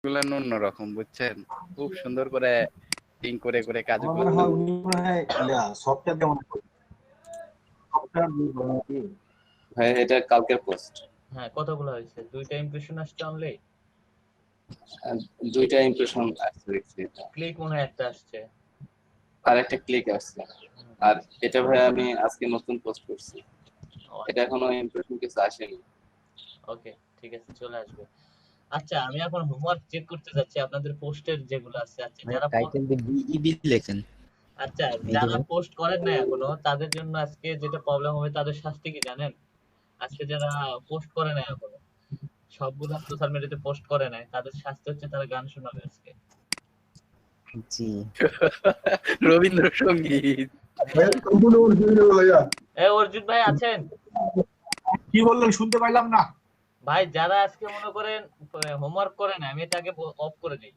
গুলা অন্যরকম বুঝছেন, খুব সুন্দর করে টিং করে করে আমার কাজগুলো। মনে হয় উনি মনে হয় সফটওয়্যার কেমন সফটওয়্যার নাকি ভাই এটা কালকের পোস্ট। হ্যাঁ, কতগুলো হয়েছে? 2টা ইমপ্রেশন আসছে অনলি। 2টা ইমপ্রেশন আসছে দেখছি। ক্লিক মনে হয় একটা আসছে। আর একটা ক্লিক আসছে। আর এটা ভাই আমি আজকে নতুন পোস্ট করছি। এটা এখনো ইমপ্রেশন কিছু আসেনি। ওকে, ঠিক আছে, চলে আসবে। আচ্ছা, আমি এখন হোমওয়ার্ক চেক করতে যাচ্ছি আপনাদের পোস্টের যেগুলো আছে। আচ্ছা, যারা টাইটেল দিয়ে বিইবি লেখেন। আচ্ছা, যারা পোস্ট করেন না এখনো তাদের জন্য আজকে যেটা প্রবলেম হবে, তাদের শাস্তি কি জানেন? আজকে যারা পোস্ট করে না এখনো, সবগুলো সোশ্যাল মিডিয়াতে পোস্ট করে নাই, তাদের শাস্তি হচ্ছে তারা গান শোনাবে আজকে। জি রবীন্দ্রসঙ্গীত। অর্জুন ভাই আছেন? কি বললেন শুনতে পাইলাম না ভাই, যারা আজকে মনে করেন হোমওয়ার্ক করে না, আমি এটা আগে অফ করে দিই।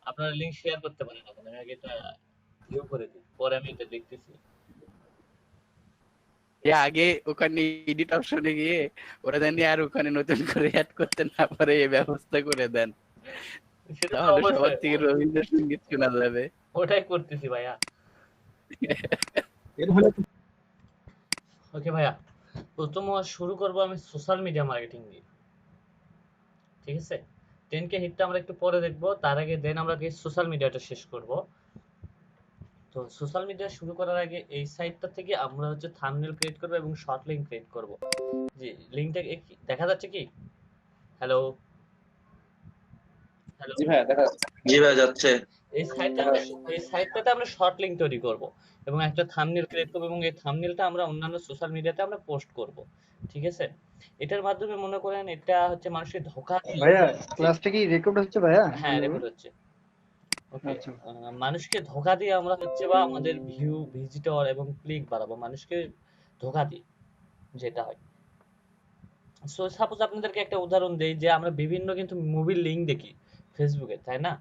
আপনারা লিংক শেয়ার করতে পারেন, এখন আমি আগে এটা ভিউ করে দিই, পরে আমি এটা দেখতেছি। আগে ওখানে এডিট অপশনে গিয়ে ওরা জানি আর ওখানে নতুন করে অ্যাড করতে না পারে এই ব্যবস্থা করে দেন, সেটা তো তাহলে সবার অবশ্যই, থেকে রবীন্দ্রসঙ্গীত শোনা যাবে। ওটাই করতেছি ভাইয়া। এর হলে ওকে ভাইয়া, প্রথম শুরু করব আমি সোশ্যাল মিডিয়া মার্কেটিং দিয়ে। ঠিক আছে, 10K হিটটা আমরা একটু পরে দেখবো, তার আগে দেন আমরা কি সোশ্যাল মিডিয়াটা শেষ করব। তো সোশ্যাল মিডিয়া শুরু করার আগে এই সাইটটা থেকে আমরা হচ্ছে থাম্বনেল ক্রিয়েট করব এবং শর্ট লিংক ক্রিয়েট করব। জি, লিংকটা দেখা যাচ্ছে কি? হ্যালো হ্যালো, জি ভাই দেখা যাচ্ছে। জি ভাই যাচ্ছে। এই সাইটটাতে আমরা শর্ট লিংক তৈরি করব এবং একটা থাম্বনেল ক্রিয়েট করব এবং এই থাম্বনেলটা আমরা অন্যান্য সোশ্যাল মিডিয়াতে আমরা পোস্ট করব। ঠিক আছে, এটার মাধ্যমে মনে করেন এটা হচ্ছে মানুষকে ধোঁকা দিয়ে। ভাইয়া ক্লাসটা কি রেকর্ড হচ্ছে ভাইয়া? হ্যাঁ, রেকর্ড হচ্ছে। ওকে, আচ্ছা। মানুষকে ধোঁকা দিয়ে আমরা হচ্ছে বা আমাদের ভিউ, ভিজিটর এবং ক্লিক বাড়াবো, মানুষকে ধোঁকা দিয়ে যেটা হয়। সো সাপোজ আপনাদেরকে একটা উদাহরণ দেই, যে আমরা বিভিন্ন কিন্তু মুভির লিংক দেখি ফেসবুকে, তাই না?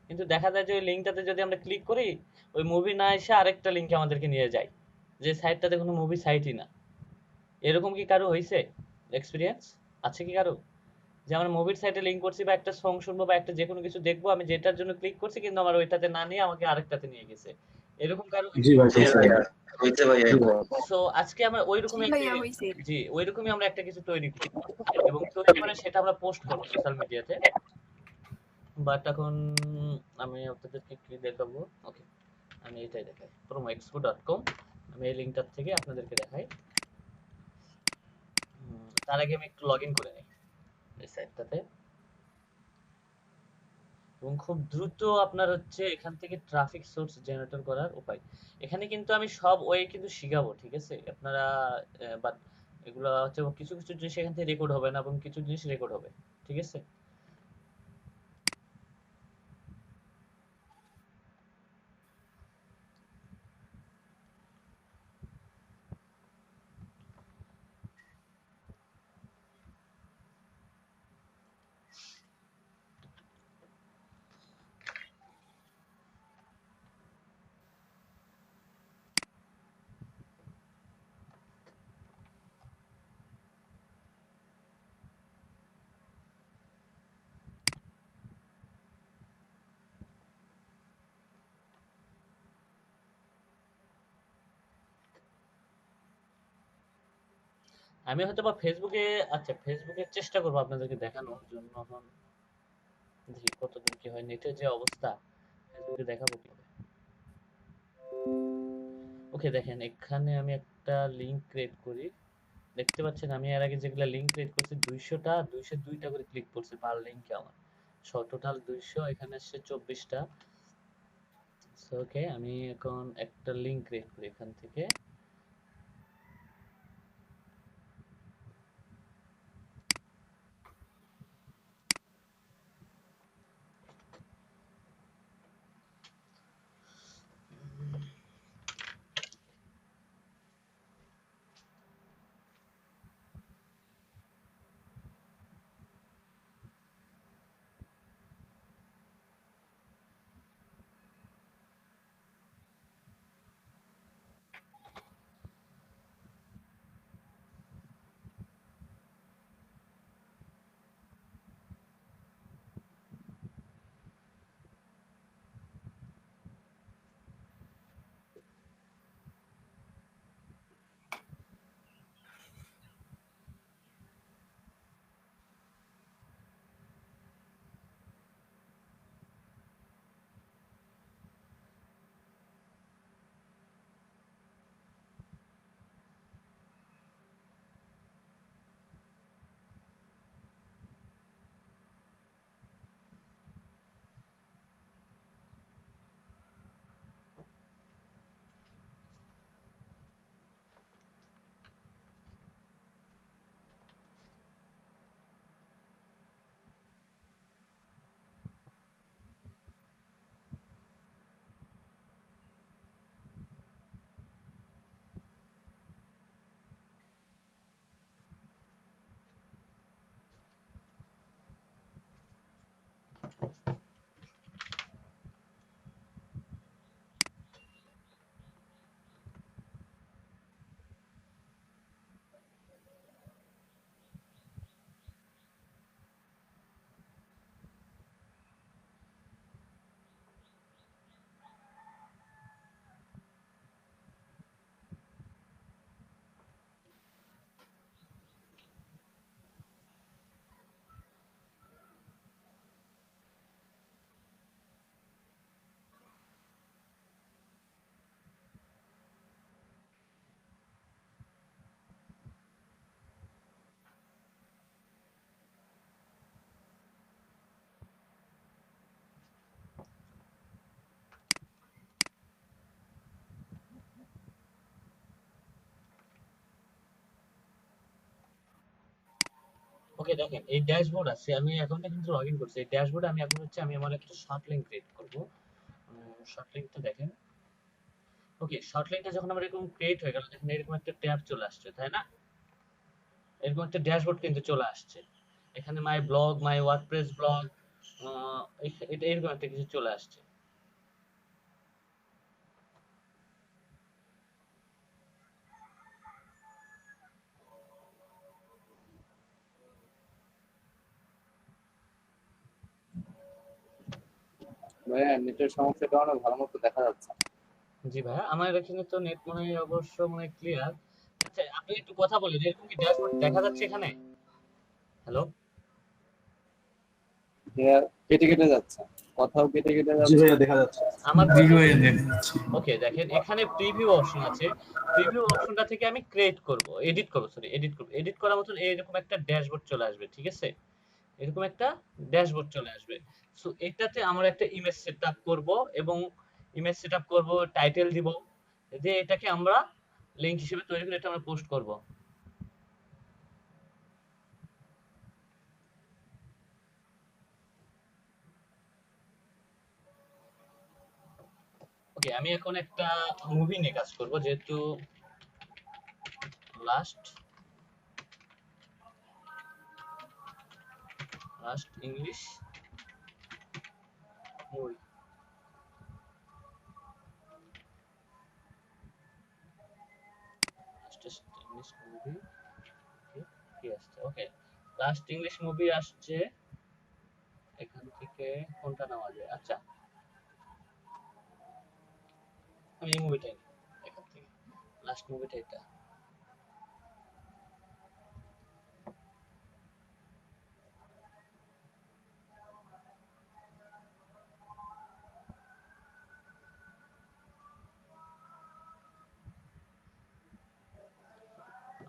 কিন্তু দেখা যায় যে ওই লিংকটাতে যদি আমরা ক্লিক করি, ওই মুভি না এসে আরেকটা লিংকে আমাদেরকে নিয়ে যায়, যে সাইটটাতে কোনো মুভি সাইটই না। এরকম কি কারো হয়েছে এক্সপিরিয়েন্স? আছে কি কারো? যে আমরা মুভির সাইটে লিংক করছি বা একটা সং শুনবো বা একটা যে কোনো কিছু দেখবো, আমি যেটার জন্য ক্লিক করছি কিন্তু আমার ওইটাতে না নিয়ে আমাকে আরেকটাতে নিয়ে গেছে, এরকম কারো? জি ভাই জি ভাইয়া হইতে ভাইয়া। সো আজকে আমরা ওইরকমই ভাইয়া হইছে। জি ওইরকমই আমরা একটা কিছু তৈরি করব এবং তৈরি করে সেটা আমরা পোস্ট করব সোশ্যাল মিডিয়াতে। বাট এখন আমি আপনাদেরকে কি দেখাবো? ওকে, আমি এটাই দেখাই, promoexpo.com। আমি এই লিংকটার থেকে আপনাদেরকে দেখাই। তার আগে আমি একটু লগইন করে নিই এই সাইটটাতে, এবং খুব দ্রুত আপনার হচ্ছে এখান থেকে ট্রাফিক সোর্স জেনারেটর করার উপায়। এখানে কিন্তু আমি সব ওয়ে কিন্তু শিখাবো, ঠিক আছে? আপনারা বাট এগুলো হচ্ছে কিছু কিছু জিনিস এখান থেকে রেকর্ড হবে না এবং কিছু জিনিস রেকর্ড হবে, ঠিক আছে? আমি হয়তো বা ফেসবুকে, আচ্ছা ফেসবুকে চেষ্টা করবো আপনাদেরকে দেখানোর জন্য। এখন দেখি কতদূর কি হয়, নেটের যে অবস্থা ফেসবুকে দেখাবো কিভাবে। ওকে, দেখেন এখানে আমি একটা লিংক ক্রিয়েট করি, দেখতে পাচ্ছেন আমি এর আগে যেগুলা লিংক ক্রিয়েট করছি 200টা 202টা করে ক্লিক করছে পার লিংকে আমার। টোটাল 200, এখানে আসছে 24টা। ওকে, আমি এখন একটা লিংক ক্রিয়েট করি এখান থেকে। ওকে, দেখেন এই ড্যাশবোর্ড আছে, আমি অ্যাকাউন্টে কিন্তু লগ ইন করছি। এই ড্যাশবোর্ডে আমি এখন হচ্ছে আমি আমার একটা শর্ট লিঙ্ক ক্রিয়েট করব। শর্ট লিঙ্কটা দেখেন। ওকে, শর্ট লিঙ্কটা যখন আমার এরকম ক্রিয়েট হয়ে গেল, দেখেন এরকম একটা ট্যাব চলে আসছে, তাই না? এরকম একটা ড্যাশবোর্ড কিন্তু চলে আসছে। এখানে my blog, my WordPress blog, এটা এরকম একটা কিছু চলে আসছে। ভাইয়া নেটের সমস্যাটা অনেক ভালো মতো দেখা যাচ্ছে না। জি ভাইয়া, আমার এখানে তো নেট মনে হয় অবশ্য মনে হয় ক্লিয়ার। আচ্ছা, আপনি একটু কথা বলেন, এরকম কি ড্যাশবোর্ড দেখা যাচ্ছে এখানে? হ্যালো? ভাইয়া কেটে কেটে যাচ্ছে, কথাও কেটে কেটে জি যাচ্ছে। ভাইয়া দেখা যাচ্ছে। আমার জি কথা ভাইয়া দেখা যাচ্ছে। ওকে, দেখেন এখানে প্রিভিউ অপশন আছে। প্রিভিউ অপশনটা থেকে আমি ক্রিয়েট করব, এডিট করব, সরি এডিট করব। এডিট করার মতন এরকম একটা ড্যাশবোর্ড চলে আসবে, ঠিক আছে? এরকম একটা ড্যাশবোর্ড চলে আসবে। সো এটাতে আমরা একটা ইমেজ সেটআপ করব এবং ইমেজ সেটআপ করব, টাইটেল দিব, দিয়ে এটাকে আমরা লিংক হিসেবে তৈরি করে এটা আমরা পোস্ট করব। ওকে, আমি এখন একটা মুভি নিয়ে কাজ করব, যেহেতু last English movie, English movie কি আসছে? ওকে, লাস্ট ইংলিশ মুভি আসছে। এখান থেকে কোনটা নেওয়া যায়? আচ্ছা, আমি এই মুভিটাই নিই এখান থেকে। লাস্ট মুভিটা এটা।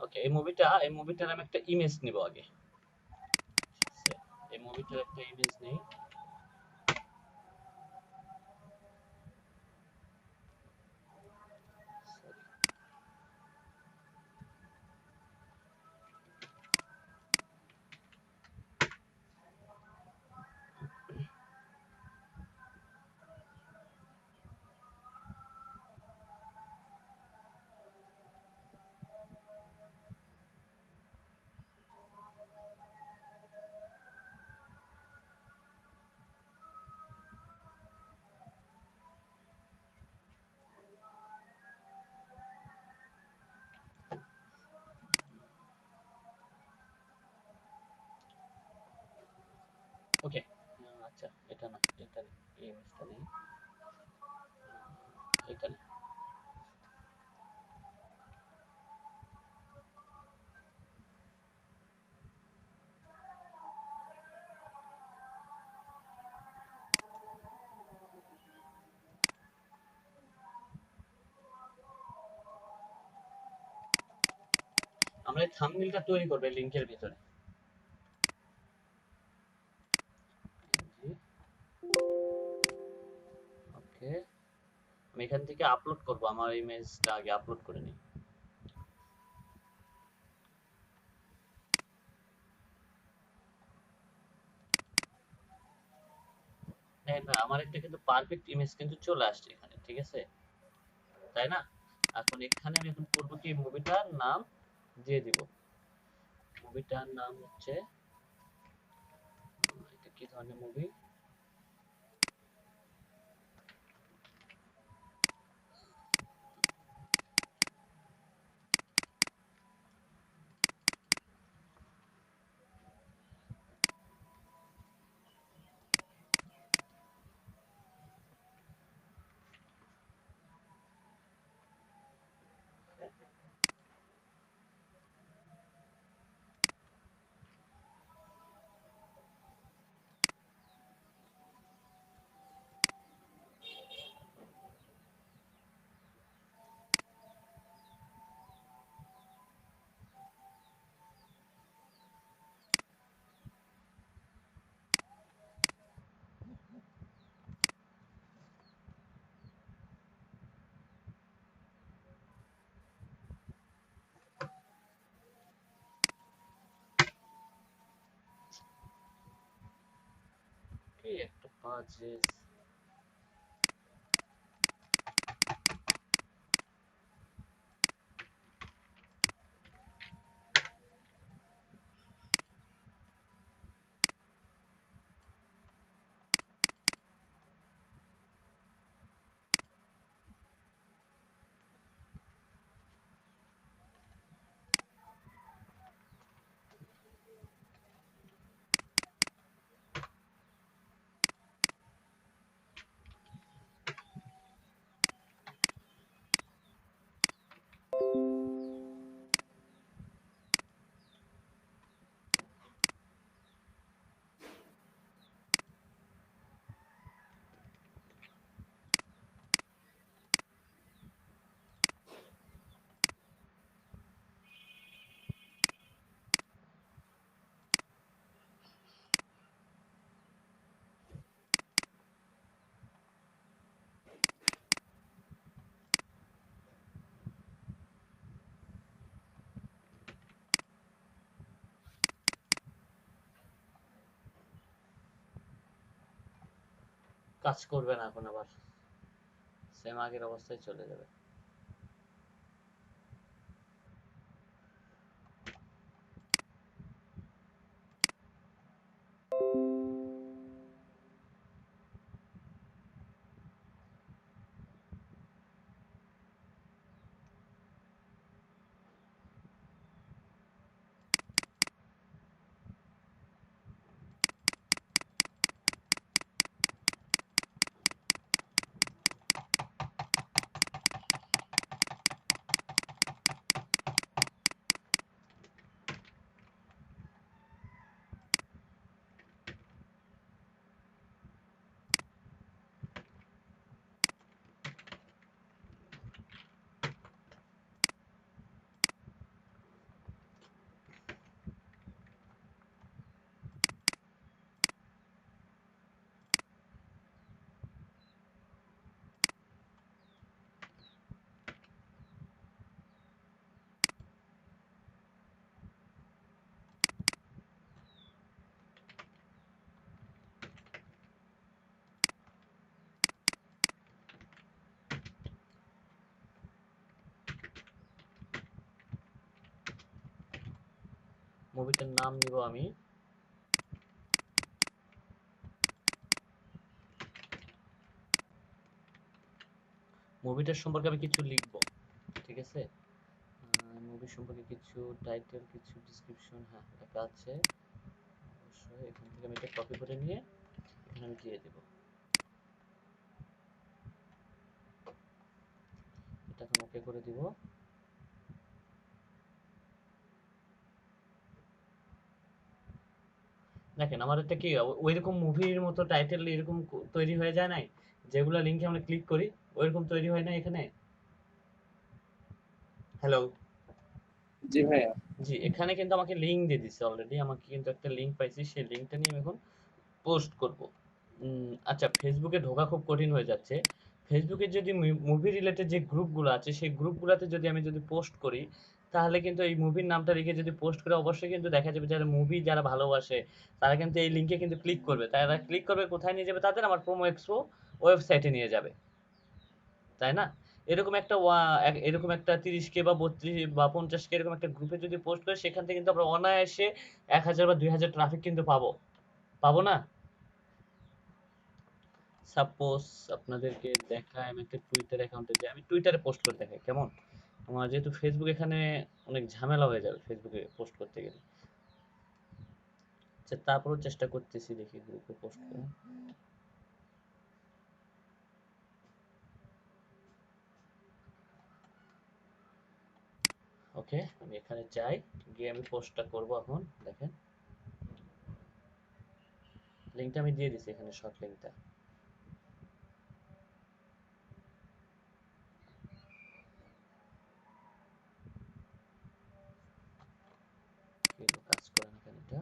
ওকে, এই মুভিটার আমি একটা ইমেজ নিব আগে, ঠিক আছে? এই মুভিটার একটা ইমেজ নেই। ওকে, আচ্ছা এটা না, এটা নেই, এই ইমেজটা নেই, এটা নেই। আমরা এই থাম্বনেলটা তৈরি করব লিংকের ভিতরে। ওকে, আমি এখান থেকে আপলোড করব, আমার ইমেজটা আগে আপলোড করে নিই। দেখেন ভাই, আমার একটা কিন্তু পারফেক্ট ইমেজ কিন্তু চলে আসছে এখানে, ঠিক আছে? তাই না? এখন এখানে আমি এখন করব কি, মুভিটার নাম দিয়ে দিব। মুভিটার নাম হচ্ছে, এটা কি ধরনের মুভি? কি একটা বাজে কাজ করবে না এখন, আবার সেম আগের অবস্থায় চলে যাবে। মুভিটার নাম নিব আমি মুভিটার সম্পর্কে আমি কিছু লিখবো, ঠিক আছে? মুভি সম্পর্কে কিছু টাইটেল, কিছু ডেসক্রিপশন, হ্যাঁ লেখা আছে অবশ্যই। এখান থেকে আমি এটা কপি করে নিয়ে এখানে আমি দিয়ে দেব। এটা এখন ওকে করে দিব। দেখেন আমার এটা কি ওইরকম মুভির মতো টাইটেল এরকম তৈরি হয়ে যায় নাই, যেগুলো লিংকে আমরা ক্লিক করি ওইরকম তৈরি হয় না এখানে। হ্যালো, জি ভাইয়া। জি এখানে কিন্তু আমাকে লিংক দিয়ে দিচ্ছে অলরেডি, আমাকে কিন্তু একটা লিংক পাইছি, সেই লিংকটা নিয়ে আমি এখন পোস্ট করব। আচ্ছা, ফেসবুকে ঢোকা খুব কঠিন হয়ে যাচ্ছে। ফেসবুকে যদি মুভি রিলেটেড যে গ্রুপগুলো আছে সেই গ্রুপগুলোতে যদি আমি পোস্ট করি, তাহলে কিন্তু এই মুভির নামটা লিখে যদি পোস্ট করে অবশ্যই কিন্তু দেখা যাবে যারা মুভি যারা ভালোবাসে তারা কিন্তু এই লিংকে কিন্তু ক্লিক করবে। তারা ক্লিক করবে কোথায় নিয়ে যাবে তাদের? আমার প্রোমো এক্সপো ওয়েবসাইটে নিয়ে যাবে, তাই না? এরকম একটা 30K বা 32 বা 50K এরকম একটা গ্রুপে যদি পোস্ট করে সেখান থেকে কিন্তু আমরা অনায়াসে 1000 বা 2000 ট্রাফিক কিন্তু পাবো, পাবো না? সাপোজ আপনাদেরকে দেখায়, আমি একটা টুইটার অ্যাকাউন্টে যাই, আমি টুইটারে পোস্ট করে দেখাই কেমন? আমার যেহেতু ফেসবুক এখানে অনেক ঝামেলা হয়ে যাবে ফেসবুকে পোস্ট করতে গেলে। আচ্ছা তারপরেও চেষ্টা করতেছি, দেখি গ্রুপে পোস্ট করে। ওকে, আমি এখানে যাই, গিয়ে আমি পোস্টটা করব এখন। দেখেন লিংকটা আমি দিয়ে দিছি এখানে, শর্ট লিংকটা। কিন্তু কাজ করে না কেন এটা?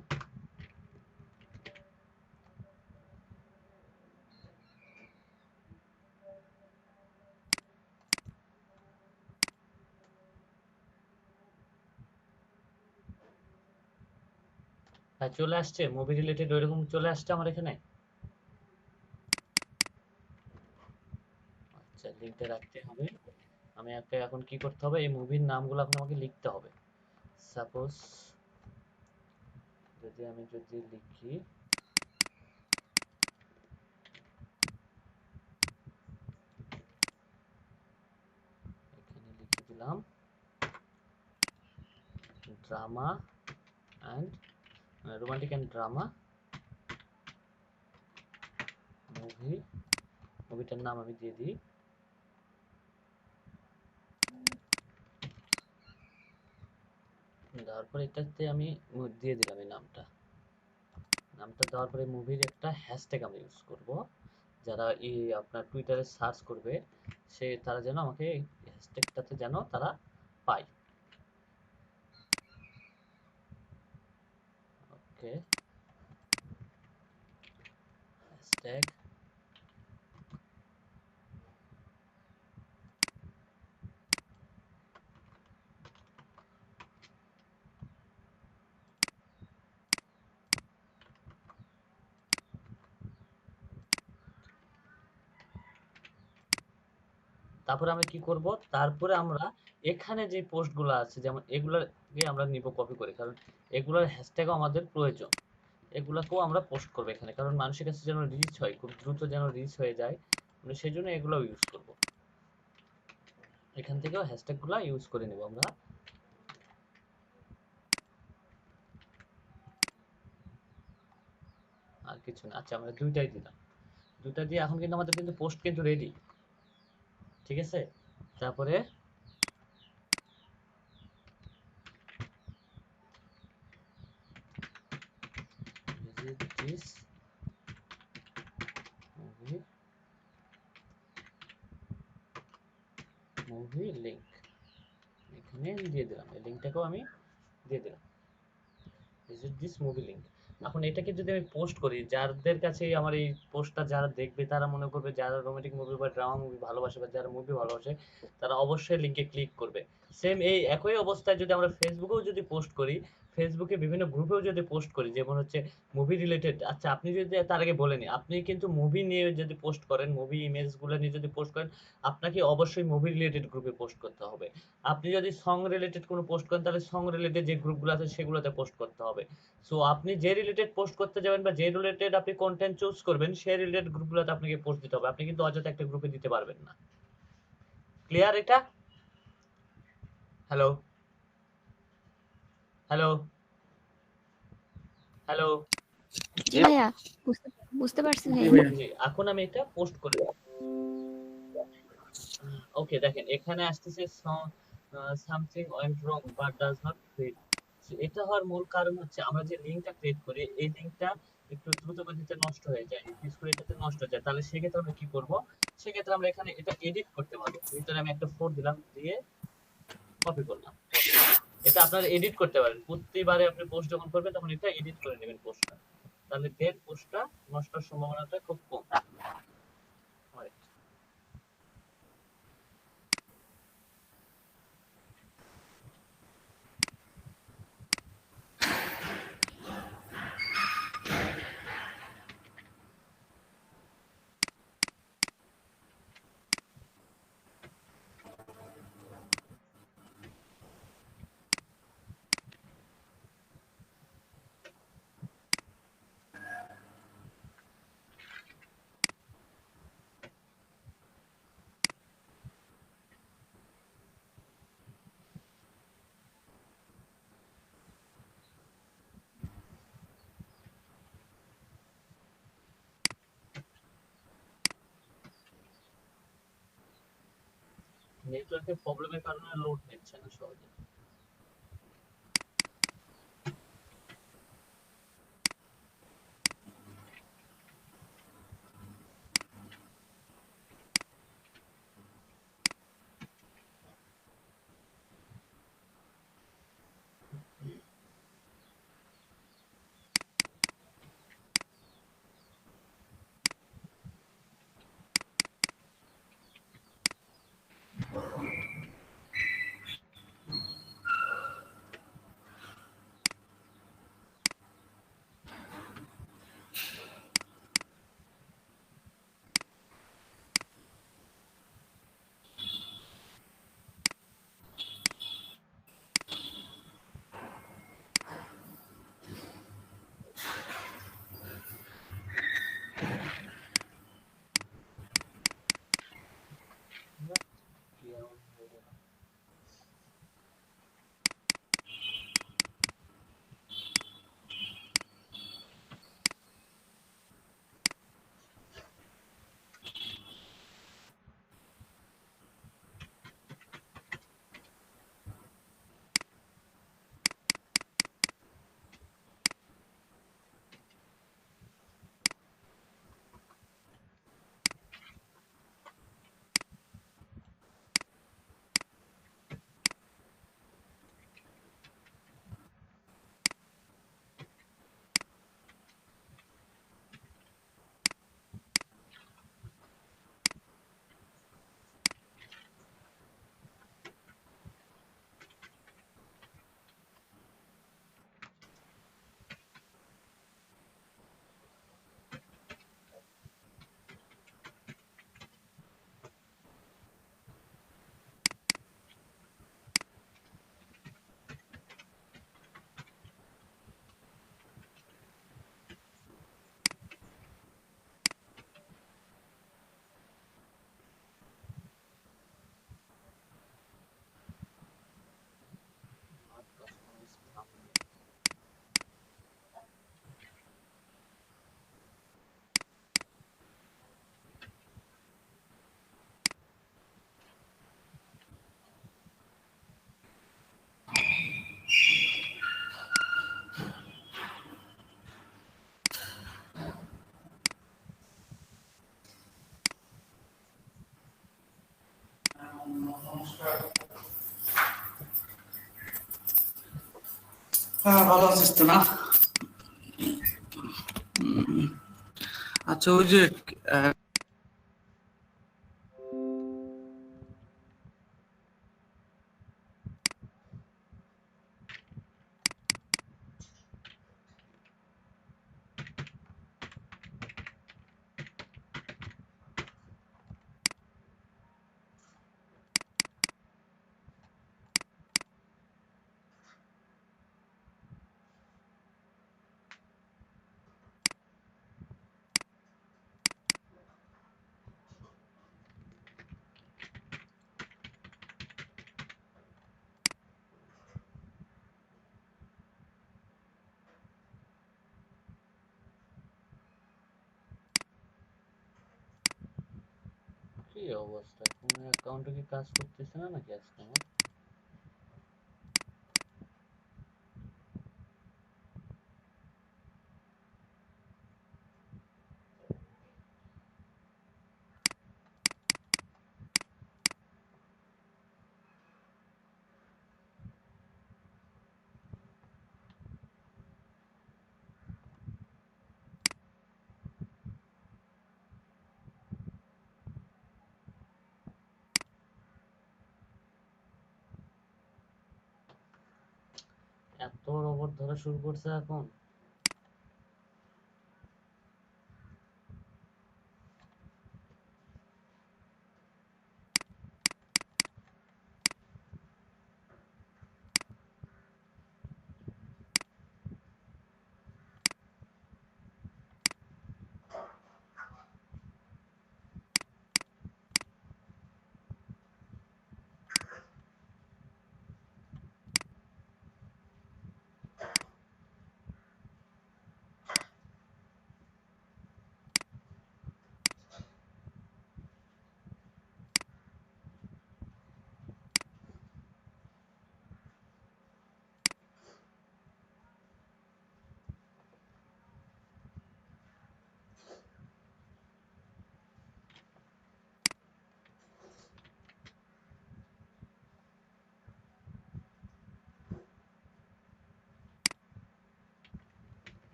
ভাই চলে আসছে মুভি রিলেটেড ওইরকম চলে আসছে আমার এখানে। আচ্ছা, লিঙ্কটা রাখতে হবে। আমি একটা এখন কি করতে হবে, এই মুভির নামগুলো এখন আমাকে লিখতে হবে। সাপোজ যদি লিখি, এখানে লিখে দিলাম drama and romantic and drama মুভিটার নাম আমি দিয়ে দিই। দেওয়ার পরে এটাতে আমি দিয়ে দিলাম এই নামটা দেওয়ার পরে মুভির একটা হ্যাশট্যাগ আমি ইউজ করব। যারা এই আপনার টুইটারে সার্চ করবে তারা যেন আমাকে এই হ্যাশট্যাগটাতে যেন তারা পায়। ওকে, হ্যাশট্যাগ তারপরে আমরা কি করব, তারপরে আমরা এখানে যে পোস্টগুলো আছে যেমন এগুলোকে আমরা নিব কপি করে, কারণ এগুলোর হ্যাশট্যাগও আমাদের প্রয়োজন। এগুলাকেও আমরা পোস্ট করব এখানে, কারণ মানুষের কাছে যেন রিচ হয়, খুব দ্রুত যেন রিচ হয়ে যায়, মানে সেই জন্য এগুলো ইউজ করব। এখান থেকেও হ্যাশট্যাগুলো ইউজ করে নেব আমরা। আর কিছু না। আচ্ছা, আমরা দুইটাই দিলাম। দুইটা দিয়ে এখন কিন্তু আমাদের কিন্তু পোস্ট কিন্তু রেডি, ঠিক আছে। তারপরে visit this movie link এখানে দিয়ে দিলাম, এই লিঙ্কটাকেও আমি দিয়ে দিলাম, visit this movie link। এখন এটাকে যদি আমি পোস্ট করি, যাদের কাছে আমার এই পোস্টটা যারা দেখবে তারা মনে করবে যারা রোমান্টিক মুভি বা ড্রামা মুভি ভালোবাসে বা যারা মুভি ভালোবাসে তারা অবশ্যই লিঙ্কে ক্লিক করবে। সেম এই একই অবস্থায় যদি আমরা ফেসবুকেও যদি পোস্ট করি, ফেসবুকে বিভিন্ন গ্রুপেও যদি পোস্ট করি, যেমন হচ্ছে মুভি রিলেটেড। আচ্ছা, আপনি যদি তার আগে বলেনি, আপনি কিন্তু মুভি নিয়ে যদি পোস্ট করেন, মুভি ইমেজগুলো নিয়ে যদি পোস্ট করেন, আপনাকে অবশ্যই মুভি রিলেটেড গ্রুপে পোস্ট করতে হবে। আপনি যদি সং রিলেটেড কোনো পোস্ট করেন, তাহলে সং রিলেটেড যে গ্রুপগুলো আছে সেগুলোতে পোস্ট করতে হবে। সো আপনি যে রিলেটেড পোস্ট করতে যাবেন বা যে রিলেটেড আপনি কন্টেন্ট চুজ করবেন, সেই রিলেটেড গ্রুপগুলোতে আপনাকে পোস্ট দিতে হবে। আপনি কিন্তু অযথা একটা গ্রুপে দিতে পারবেন না। ক্লিয়ার এটা? হ্যালো হ্যালো হ্যালো জি ভাইয়া, বুঝতে বুঝতে পারছি ভাইয়া। জি, এখন আমি এটা পোস্ট করে দেব। ওকে, দেখেন এখানে আসতেছে something went wrong but does not fit. এটা হওয়ার মূল কারণ হচ্ছে আমরা যে লিঙ্কটা ক্রিয়েট করি, এই লিঙ্কটা একটু দ্রুত গতিতে নষ্ট হয়ে যায়, স্কুলেটাতে নষ্ট হয়ে যায়। তাহলে সেক্ষেত্রে আমরা কি করব, সেক্ষেত্রে আমরা এখানে এটা এডিট করতে পারবো। ভিতরে আমি একটা 4 দিলাম, দিয়ে কপি করলাম। এটা আপনারা এডিট করতে পারেন, প্রতিবারে আপনি পোস্ট যখন করবেন তখন এটা এডিট করে নেবেন পোস্টটা, তাহলে দেন পোস্টটা নষ্টের সম্ভাবনাটা খুব কম হয়। নেটওয়ার্কের প্রবলেমের কারণে লোড নিচ্ছে না সহজে। হ্যাঁ, ভালো আছিস তো না? আচ্ছা, ওই যে আহ, কি অবস্থা, কোন অ্যাকাউন্টে কি কাজ করতেছে না নাকি আজকে আমার? এত রোবট ধরা শুরু করছে এখন।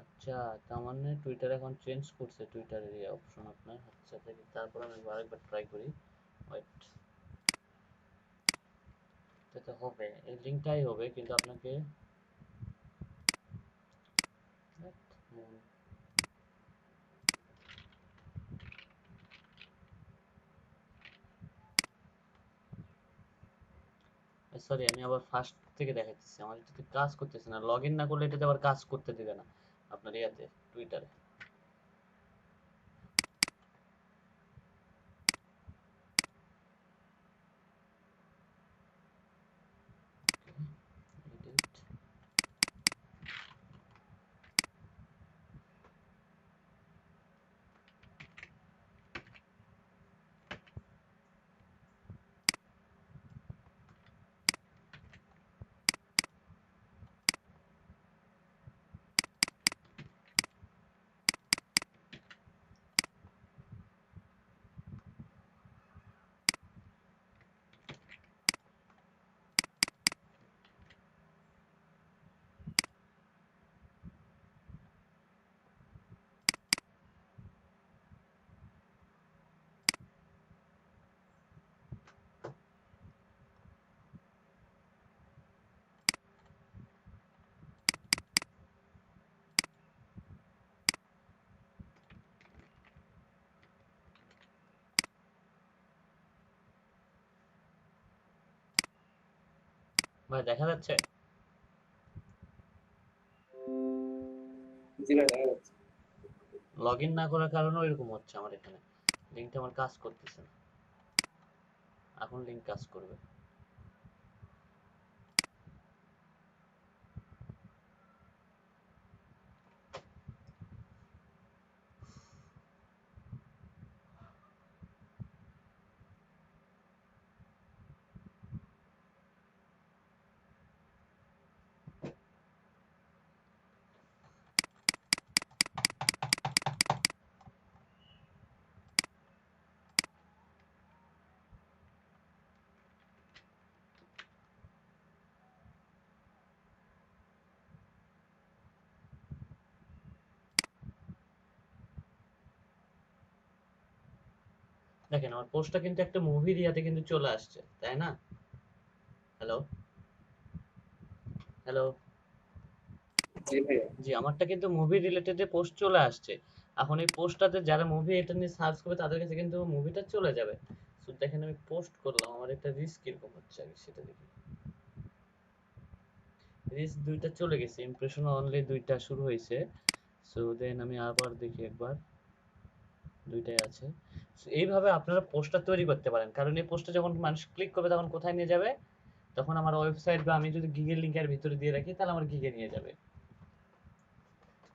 আচ্ছা, তার মানে টুইটার এখন চেঞ্জ করছে, টুইটারের এই অপশন আপনার। আচ্ছা, দেখি তারপর আমি আরেকবার ট্রাই করি। ওয়েট, এটা হবে, এই লিঙ্কটাই হবে, কিন্তু আপনাকে সরি, আমি আবার ফার্স্ট থেকে দেখাচ্ছি। আমার এটাতে কাজ করতেছে না, লগ ইন না করলে এটাতে আবার কাজ করতে দেবে না আপনার ইয়াতে, টুইটারে। এডিট, ভাই দেখা যাচ্ছে? জি ভাই দেখা যাচ্ছে। লগ ইন না করার কারণেও এরকম হচ্ছে আমার এখানে, লিঙ্কটা আমার কাজ করতেছে না। এখন লিঙ্ক কাজ করবে। দেখেন আমার পোস্টটা কিন্তু একটা মুভির ইয়াতে কিন্তু চলে আসছে, তাই না? হ্যালো হ্যালো জি ভাইয়া। জি, আমারটা কিন্তু মুভি রিলেটেড পোস্ট চলে আসছে। এখন এই পোস্টটাতে যারা মুভি এটা নিয়ে সার্চ করবে তাদের কাছে কিন্তু মুভিটা চলে যাবে। সো দেখেন আমি পোস্ট করলাম, আমার একটা রিস্ক কিরকম হচ্ছে আগে সেটা দেখি। রিস্ক দুইটা চলে গেছে, ইমপ্রেশন অনলি দুইটা শুরু হয়েছে। সো দেন আমি আবার দেখি একবার, দুইটাই আছে। সো এইভাবে আপনারা পোস্টটা তৈরি করতে পারেন, কারণ এই পোস্টটা যখন মানুষ ক্লিক করবে তখন কোথায় নিয়ে যাবে? তখন আমার ওয়েবসাইট বা আমি যদি গিগের লিঙ্কের ভিতরে দিয়ে রাখি তাহলে আমার গিগে নিয়ে যাবে।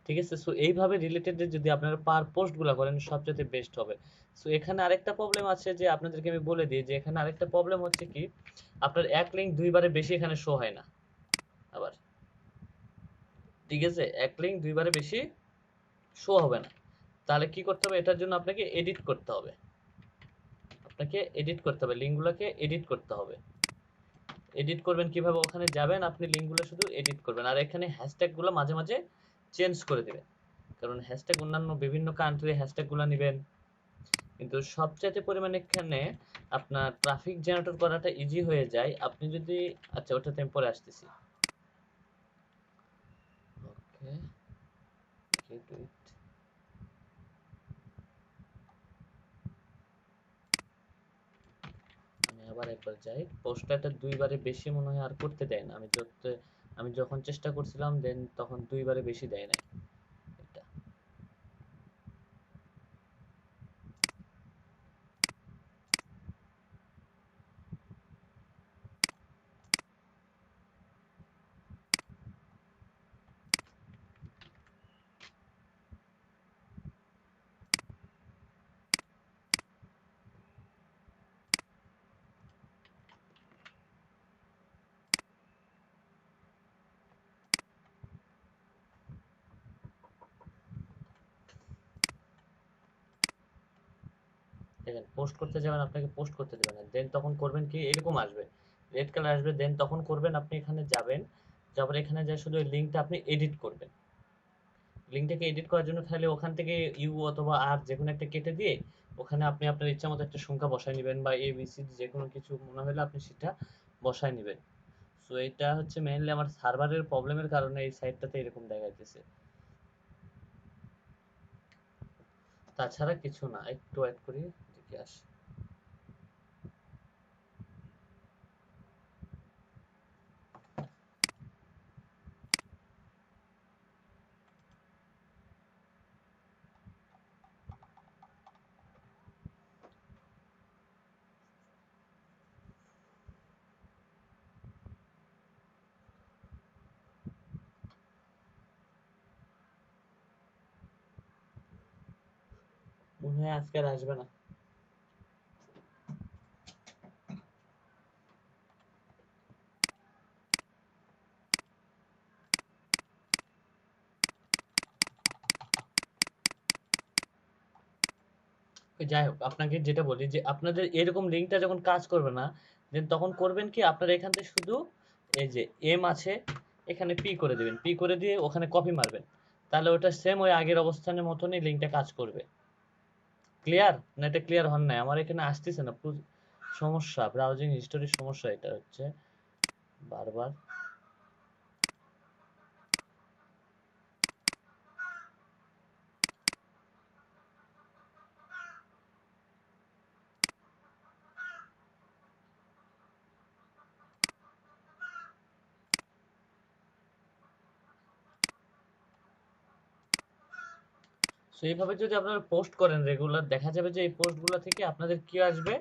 ঠিক আছে? সো এইভাবে রিলেটেড যদি আপনারা পার পোস্ট গুলা করেন সবচেয়ে বেস্ট হবে। সো এখানে আরেকটা প্রবলেম আছে যে আপনাদেরকে আমি বলে দিই যে এখানে আরেকটা প্রবলেম হচ্ছে কি, আপনার এক লিঙ্ক দুইবারে বেশি এখানে শো হয় না আবার। ঠিক আছে, এক লিঙ্ক দুইবারে বেশি শো হবে না। তাহলে কি করতে হবে? এটার জন্য আপনাকে এডিট করতে হবে। আপনাকে এডিট করতে হবে, লিঙ্কগুলোকে এডিট করতে হবে। এডিট করবেন কিভাবে? ওখানে যাবেন, আপনি লিঙ্কগুলো শুধু এডিট করবেন, আর এখানে হ্যাশট্যাগুলো মাঝে মাঝে চেঞ্জ করে দিবেন, কারণ হ্যাশট্যাগ অন্যান্য বিভিন্ন কান্ট্রি হ্যাশট্যাগুলো নেবেন। কিন্তু সবচাইতে পরিমাণে এখানে আপনার ট্রাফিক জেনারেটর করাটা ইজি হয়ে যায় আপনি যদি, আচ্ছা ওটাতে আমি পরে আসতেছি। ওকে, ডু ইট। আমি আবার একবার যাই, পোস্টারটা দুইবারে বেশি মনে হয় আর করতে দেয় না। আমি যখন চেষ্টা করছিলাম দেন তখন দুইবারে বেশি দেয় নাই এটা। দেখেন পোস্ট করতে যাবেন, আপনাকে পোস্ট করতে দেবে না, দেন তখন করবেন কি, এরকম আসবে, রেড কালার আসবে, দেন তখন করবেন আপনি এখানে যাবেন, যাবার এখানে যায় শুধু ওই লিঙ্কটা আপনি এডিট করবেন। লিঙ্কটাকে এডিট করার জন্য খালি ওখান থেকে ইউ অথবা আর যে কোনো একটা কেটে দিয়ে ওখানে আপনি আপনার ইচ্ছা মতো একটা সংখ্যা বসায় নেবেন, বা এ বি সি যে কোনো কিছু মনে হলে আপনি সেটা বসায় নেবেন। সো এটা হচ্ছে মেইনলি আমার সার্ভারের প্রবলেমের কারণে এই সাইটটাতে এরকম দেখাইতেছে, তাছাড়া কিছু না। একটু ওয়েট করি দেখি আসে। মনে হয় আজকে আর আসবে না। যাই হোক, আপনাকে যেটা বলি যে আপনাদের এরকম লিঙ্কটা যখন কাজ করবে না, দেন তখন করবেন কি, আপনারা এখান থেকে শুধু এই যে এম আছে এখানে পি করে দিবেন, পি করে দিয়ে ওখানে কপি মারবেন, তাহলে ওটা সেম ওই আগের অবস্থানের মতনই লিঙ্কটা কাজ করবে। ক্লিয়ার না? এটা ক্লিয়ার হন নাই? আমার এখানে আসতেছে না, সমস্যা ব্রাউজিং হিস্টোরির সমস্যা এটা হচ্ছে বারবার। সো এইভাবে যদি আপনারা পোস্ট করেন রেগুলার, দেখা যাবে যে এই পোস্টগুলো থেকে আপনাদের কি আসবে,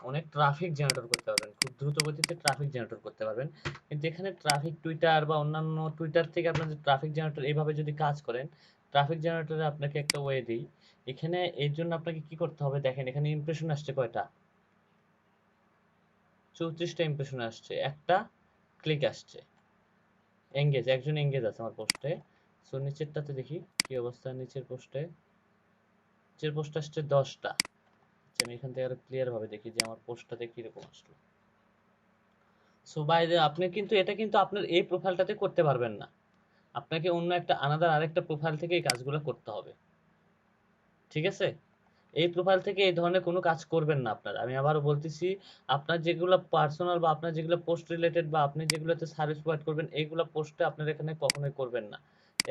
অনেক ট্রাফিক জেনারেট করতে পারবেন, খুব দ্রুত গতিতে ট্রাফিক জেনারেট করতে পারবেন। কিন্তু এখানে ট্রাফিক টুইটার বা অন্যান্য টুইটার থেকে আপনাদের ট্রাফিক জেনারেটর এইভাবে যদি কাজ করেন, ট্রাফিক জেনারেটরে আপনাকে একটা ওয়ে দিই। এখানে এর জন্য আপনাকে কি করতে হবে দেখেন, এখানে ইমপ্রেশন আসছে কয়টা, 34টা ইমপ্রেশন আসছে, একটা ক্লিক আসছে, এঙ্গেজ, একজন এঙ্গেজ আছে আমার পোস্টে। সো নিচেরটাতে দেখি কি অবস্থা, নিচের পোস্টে আসছে 10টা। আচ্ছা আমি এখান থেকে আরো ক্লিয়ার ভাবে দেখি যে আমার পোস্টটাতে কিরকম আসলো। সো বাই দ্য আপনি কিন্তু এটা কিন্তু আপনার এই প্রোফাইলটাতে করতে পারবেন না, আপনাকে অন্য একটা আরেকটা প্রোফাইল থেকে এই কাজগুলো করতে হবে, ঠিক আছে? এই প্রোফাইল থেকে এই ধরনের কোনো কাজ করবেন না আপনারা। আমি আবারও বলতেছি, আপনার যেগুলো পার্সোনাল বা আপনার যেগুলো পোস্ট রিলেটেড বা আপনি যেগুলোতে সার্ভিস প্রোভাইড করবেন, এইগুলো পোস্টে আপনারা এখানে কখনোই করবেন না।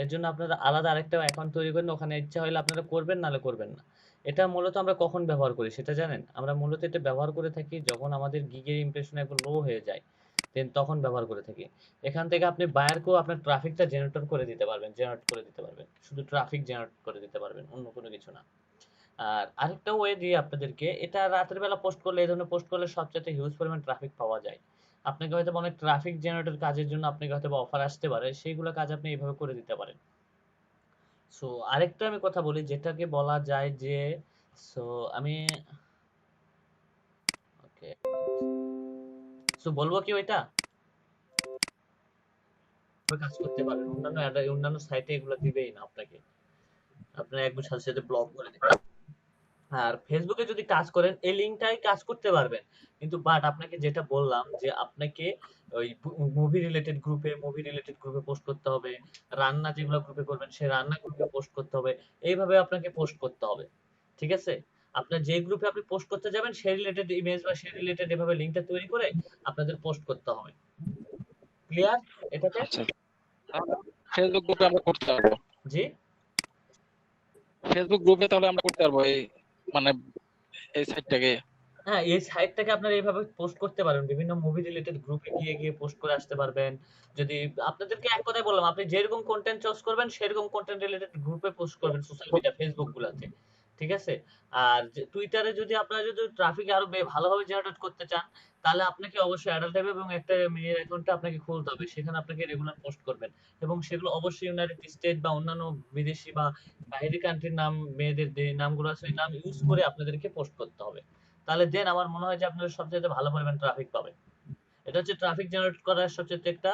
এর জন্য আপনারা আলাদা আরেকটা অ্যাকাউন্ট তৈরি করেন, ওখানে ইচ্ছা হলে আপনারা করবেন, নাহলে করবেন না। এটা মূলত আমরা কখন ব্যবহার করি সেটা জানেন? আমরা মূলত এটা ব্যবহার করে থাকি যখন আমাদের গিগের ইমপ্রেশন একটু লো হয়ে যায়, দেন তখন ব্যবহার করে থাকি। এখান থেকে আপনি বায়ারকেও আপনার ট্রাফিকটা জেনারেট করে দিতে পারবেন, শুধু ট্রাফিক জেনারেট করে দিতে পারবেন, অন্য কোনো কিছু না। আর আরেকটা ওয়ে দিয়ে আপনাদেরকে, এটা রাতের বেলা পোস্ট করলে, এই ধরনের পোস্ট করলে সবচেয়ে হিউজ পরিমাণ ট্রাফিক পাওয়া যায়। আপনাকে হয়তো অনেক ট্রাফিক জেনারেটর কাজের জন্য আপনাকে হয়তো অফার আসতে পারে, সেইগুলো কাজ আপনি এইভাবে করে দিতে পারেন। সো আরেকটা আমি কথা বলি যেটাকে বলা যায় যে, সো আমি ওকে, সো বলবো কি ওইটা কাজ করতে পারেন, অন্যান্য সাইটে এগুলো দিবেই না আপনাকে, আপনার একবার সাথে সাথে ব্লক করে দেবে। আর ফেসবুকে যদি কাজ করেন এই লিঙ্কটাই কাজ করতে পারবেন, কিন্তু বাট আপনাকে যেটা বললাম যে আপনাকে ওই মুভি রিলেটেড গ্রুপে পোস্ট করতে হবে, রান্না যেগুলো গ্রুপে করবেন সেই রান্না গ্রুপে পোস্ট করতে হবে, এইভাবে আপনাকে পোস্ট করতে হবে, ঠিক আছে? আপনার যে গ্রুপে আপনি পোস্ট করতে যাবেন সেই রিলেটেড ইমেজ বা সেই রিলেটেড এভাবে লিঙ্কটা তৈরি করে আপনাদের পোস্ট করতে হবে। ক্লিয়ার এটাতে? আচ্ছা, ফেসবুক গ্রুপে আমরা করতে পারবো, জি ফেসবুক গ্রুপে তাহলে আমরা করতে পারবো এই মানে এই সাইটটাকে। হ্যাঁ, এই সাইটটাকে আপনারা এইভাবে পোস্ট করতে পারেন, বিভিন্ন মুভি রিলেটেড গ্রুপে গিয়ে পোস্ট করে আসতে পারবেন। যদি আপনাদেরকে এক কথায় বললাম, আপনি যেরকম কন্টেন্ট চয়েস করবেন সেরকম কন্টেন্ট রিলেটেড গ্রুপে পোস্ট করবেন সোশ্যাল মিডিয়া ফেসবুক গুলাতে, ঠিক আছে? আর টুইটারে যদি আপনারা যদি ট্রাফিক আরো ভালোভাবে জেনারেট করতে চান, তাহলে আপনাকে অবশ্যই অ্যাডাল্ট টাইপ এবং একটা মেয়ের অ্যাকাউন্টটা আপনাকে খুলতে হবে, সেখানে আপনাকে রেগুলার পোস্ট করবেন এবং সেগুলো অবশ্যই ইউনাইটেড স্টেট বা অন্যান্য বিদেশি বা বাইরের কান্ট্রির নাম, মেয়েদের যে নামগুলো আছে ওই নাম ইউজ করে আপনাদেরকে পোস্ট করতে হবে। তাহলে দেন আমার মনে হয় যে আপনারা সবচেয়ে ভালো পরিমাণ ট্রাফিক পাবেন। এটা হচ্ছে ট্রাফিক জেনারেট করার সবচেয়ে একটা